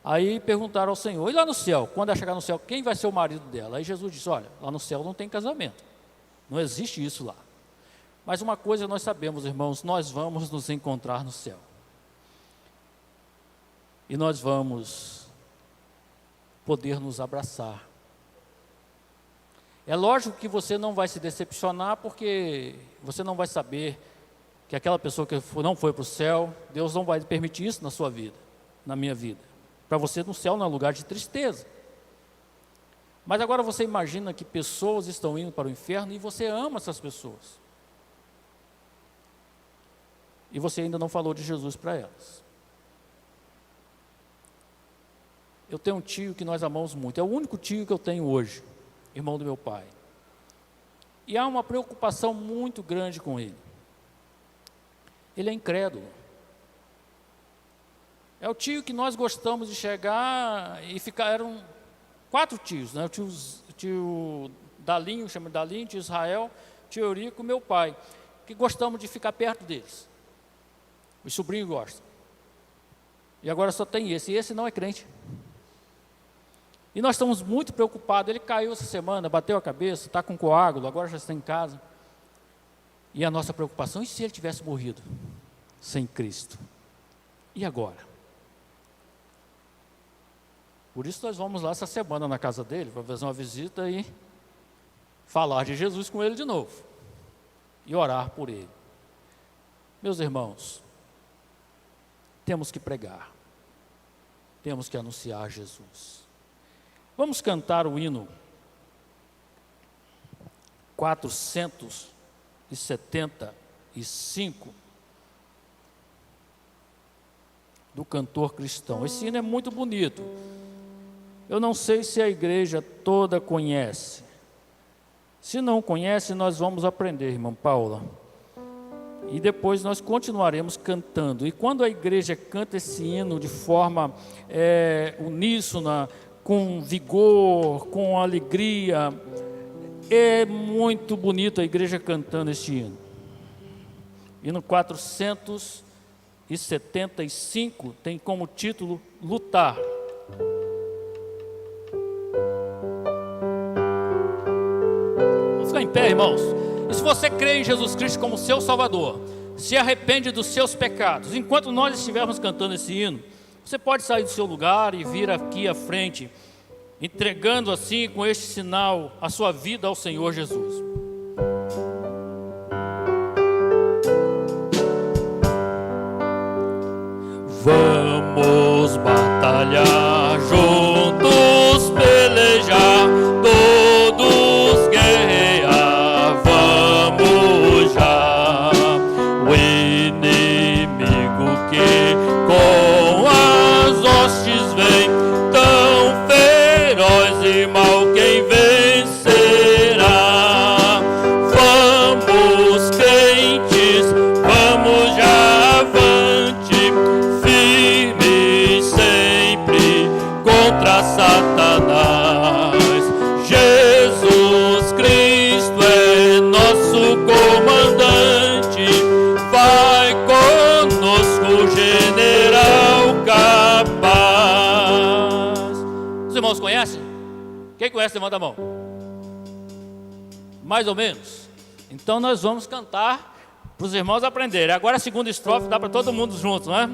Aí perguntaram ao Senhor, e lá no céu, quando ela chegar no céu, quem vai ser o marido dela? Aí Jesus disse, olha, lá no céu não tem casamento, não existe isso lá. Mas uma coisa nós sabemos, irmãos, nós vamos nos encontrar no céu. E nós vamos poder nos abraçar. É lógico que você não vai se decepcionar, porque você não vai saber que aquela pessoa que não foi para o céu, Deus não vai permitir isso na sua vida, na minha vida. Para você, no céu não é lugar de tristeza. Mas agora você imagina que pessoas estão indo para o inferno e você ama essas pessoas. E você ainda não falou de Jesus para elas. Eu tenho um tio que nós amamos muito, é o único tio que eu tenho hoje, irmão do meu pai. E há uma preocupação muito grande com ele. Ele é incrédulo. É o tio que nós gostamos de chegar e ficar, eram 4 tios, né? O tio Dalinho, chama de Dalinho, tio Israel, tio Eurico, meu pai, que gostamos de ficar perto deles. Os sobrinhos gostam. E agora só tem esse, e esse não é crente. E nós estamos muito preocupados. Ele caiu essa semana, bateu a cabeça, está com coágulo, agora já está em casa. E a nossa preocupação, e se ele tivesse morrido sem Cristo? E agora? Por isso nós vamos lá essa semana na casa dele, para fazer uma visita e falar de Jesus com ele de novo. E orar por ele. Meus irmãos, temos que pregar. Temos que anunciar Jesus. Vamos cantar o hino 475 do cantor cristão. Esse hino é muito bonito. Eu não sei se a igreja toda conhece. Se não conhece, nós vamos aprender, irmã Paula. E depois nós continuaremos cantando. E quando a igreja canta esse hino de forma uníssona, com vigor, com alegria, é muito bonito a igreja cantando este hino. Hino 475 tem como título Lutar. Vamos ficar em pé, irmãos. E se você crê em Jesus Cristo como seu Salvador, se arrepende dos seus pecados, enquanto nós estivermos cantando esse hino, você pode sair do seu lugar e vir aqui à frente, entregando assim, com este sinal, a sua vida ao Senhor Jesus. Vamos batalhar juntos, pelejar, todos guerrear, vamos já. O inimigo que com a vai conosco, general capaz. Os irmãos conhecem? Quem conhece, levanta a mão. Mais ou menos. Então nós vamos cantar para os irmãos aprenderem. Agora a segunda estrofe dá para todo mundo junto, não é?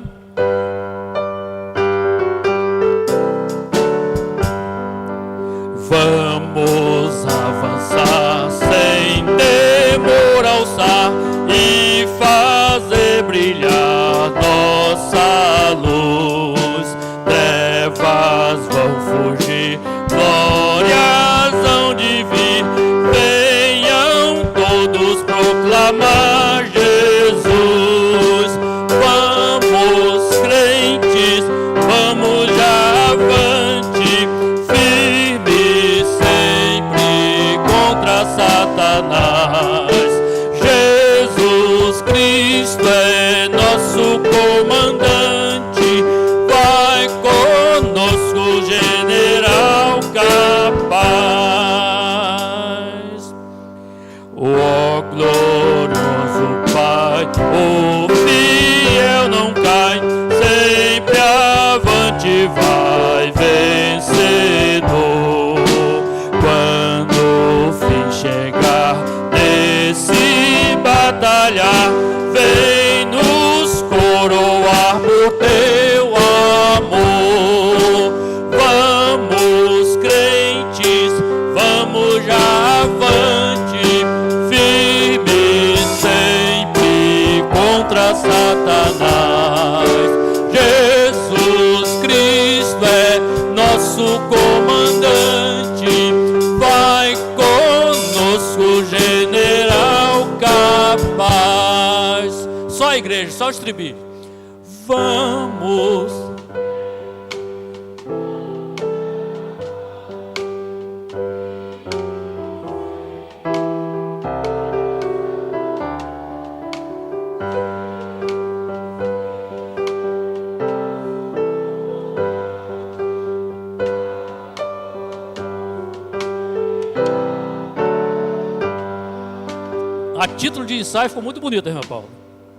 Vamos avançar sem temor, alçar e fazer brilhar nossa luz. Trevas vão fugir, glórias hão de vir. Venham todos proclamar Jesus. Vamos, crentes, vamos já avante, firme sempre contra Satanás. Jesus Cristo é nosso comandante, vai conosco, general capaz. Ó glorioso Pai, o fiel não cai, sempre avante vai vencedor. Quando o fim chegar, nesse batalhar, vem nos coroar por teu amor. Vamos, crentes, vamos já avante, firme sempre contra Satanás. Jesus Cristo é nosso comandante, vai conosco, general capaz. Só a igreja, só o estribilho. Vamos. A título de ensaio ficou muito bonito, irmão Paulo.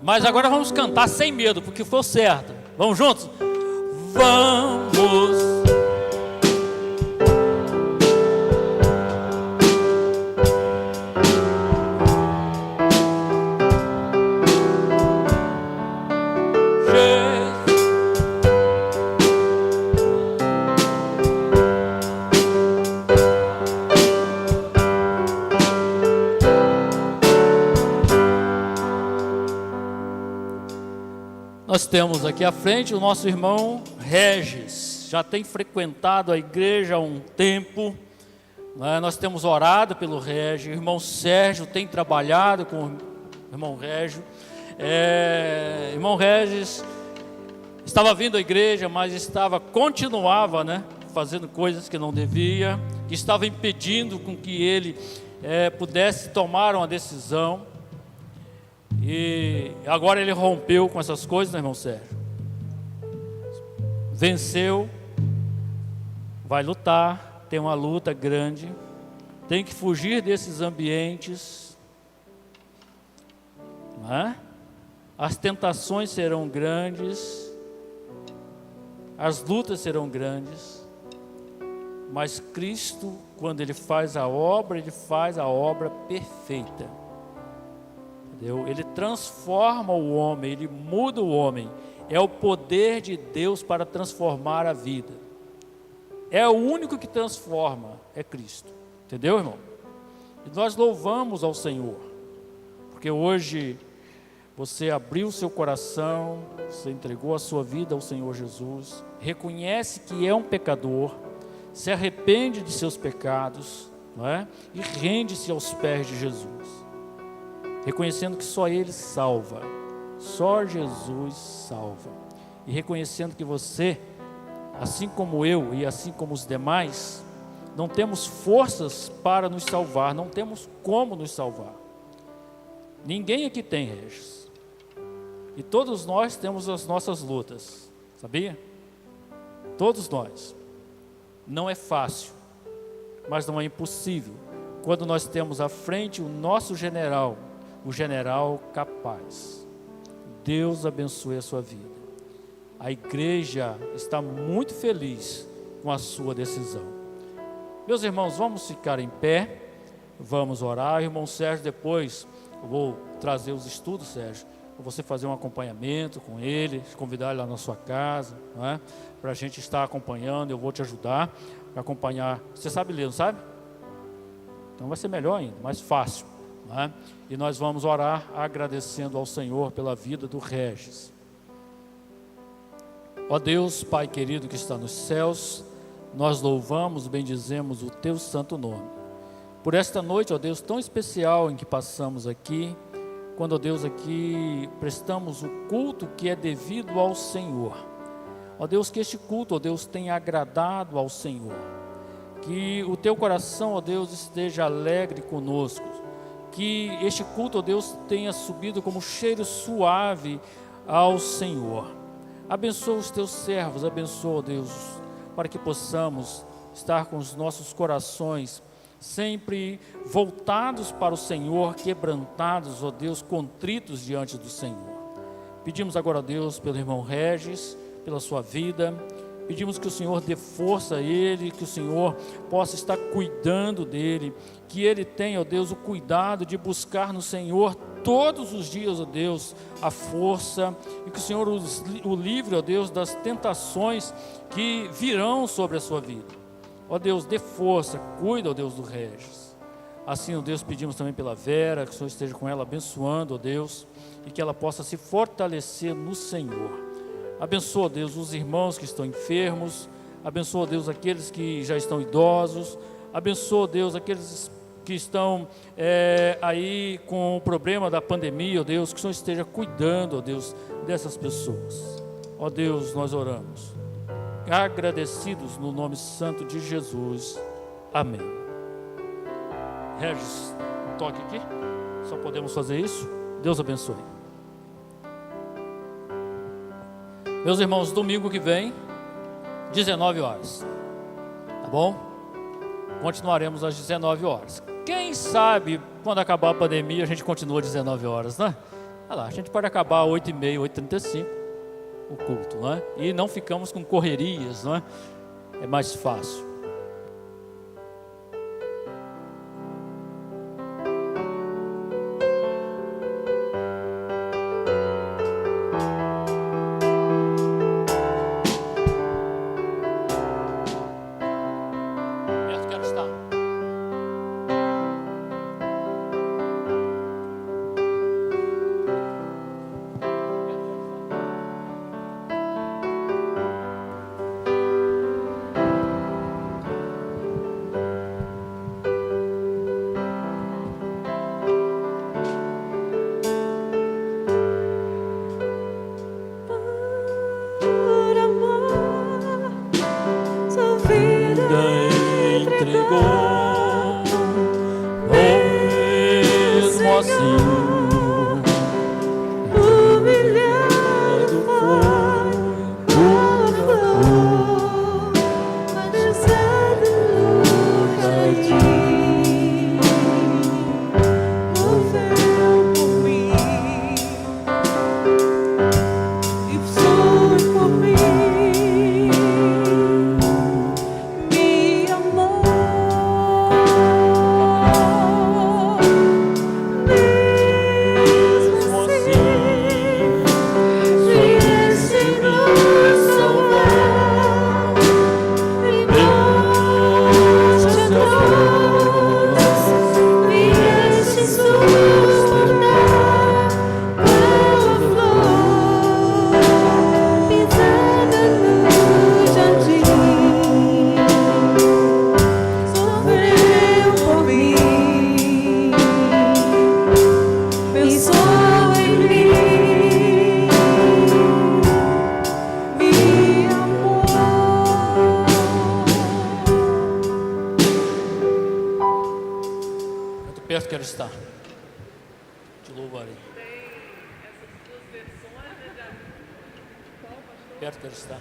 Mas agora vamos cantar sem medo, porque foi certo. Vamos juntos? Vamos. Nós temos aqui à frente o nosso irmão Regis, já tem frequentado a igreja há um tempo, né? Nós temos orado pelo Regis, o irmão Sérgio tem trabalhado com o irmão Regis. Irmão Regis estava vindo à igreja, mas continuava, né, fazendo coisas que não devia, que estava impedindo com que ele pudesse tomar uma decisão. E agora ele rompeu com essas coisas, né, irmão Sérgio? Venceu, vai lutar, tem uma luta grande, tem que fugir desses ambientes, não é? As tentações serão grandes, as lutas serão grandes, mas Cristo, quando Ele faz a obra, Ele faz a obra perfeita. Ele transforma o homem, Ele muda o homem. É o poder de Deus para transformar a vida. É o único que transforma, é Cristo. Entendeu, irmão? E nós louvamos ao Senhor, porque hoje você abriu o seu coração, você entregou a sua vida ao Senhor Jesus, reconhece que é um pecador, se arrepende de seus pecados, não é? E rende-se aos pés de Jesus. Reconhecendo que só Ele salva, só Jesus salva, e reconhecendo que você, assim como eu e assim como os demais, não temos forças para nos salvar, não temos como nos salvar. Ninguém aqui tem, Regis, e todos nós temos as nossas lutas, sabia? Todos nós. Não é fácil, mas não é impossível, quando nós temos à frente o nosso general, o general capaz. Deus abençoe a sua vida. A igreja está muito feliz com a sua decisão. Meus irmãos, vamos ficar em pé, vamos orar. Irmão Sérgio, depois eu vou trazer os estudos, Sérgio, para você fazer um acompanhamento com ele, convidar ele lá na sua casa, não é? Para a gente estar acompanhando. Eu vou te ajudar a acompanhar. Você sabe ler, não sabe? Então vai ser melhor ainda, mais fácil, não é? E nós vamos orar agradecendo ao Senhor pela vida do Regis. Ó Deus, Pai querido que está nos céus, nós louvamos, bendizemos o Teu santo nome. Por esta noite, ó Deus, tão especial em que passamos aqui, quando, ó Deus, aqui prestamos o culto que é devido ao Senhor. Ó Deus, que este culto, ó Deus, tenha agradado ao Senhor. Que o Teu coração, ó Deus, esteja alegre conosco. Que este culto, ó Deus, tenha subido como cheiro suave ao Senhor. Abençoa os Teus servos, abençoa, ó Deus, para que possamos estar com os nossos corações sempre voltados para o Senhor, quebrantados, ó Deus, contritos diante do Senhor. Pedimos agora a Deus pelo irmão Regis, pela sua vida. Pedimos que o Senhor dê força a ele, que o Senhor possa estar cuidando dele, que ele tenha, ó Deus, o cuidado de buscar no Senhor todos os dias, ó Deus, a força, e que o Senhor o livre, ó Deus, das tentações que virão sobre a sua vida. Ó Deus, dê força, cuida, ó Deus, do Regis. Assim, ó Deus, pedimos também pela Vera, que o Senhor esteja com ela abençoando, ó Deus, e que ela possa se fortalecer no Senhor. Abençoa, Deus, os irmãos que estão enfermos. Abençoa, Deus, aqueles que já estão idosos. Abençoa, Deus, aqueles que estão aí com o problema da pandemia, ó Deus, que o Senhor esteja cuidando, ó Deus, dessas pessoas. Ó Deus, nós oramos, agradecidos no nome santo de Jesus. Amém. Regis, um toque aqui. Só podemos fazer isso. Deus abençoe. Meus irmãos, domingo que vem, 19 horas. Tá bom? Continuaremos às 19 horas. Quem sabe, quando acabar a pandemia, a gente continua às 19 horas, né? Olha lá, a gente pode acabar às 8h30, 8h35, o culto, não é? E não ficamos com correrias, não é? É mais fácil. Perto quero estar.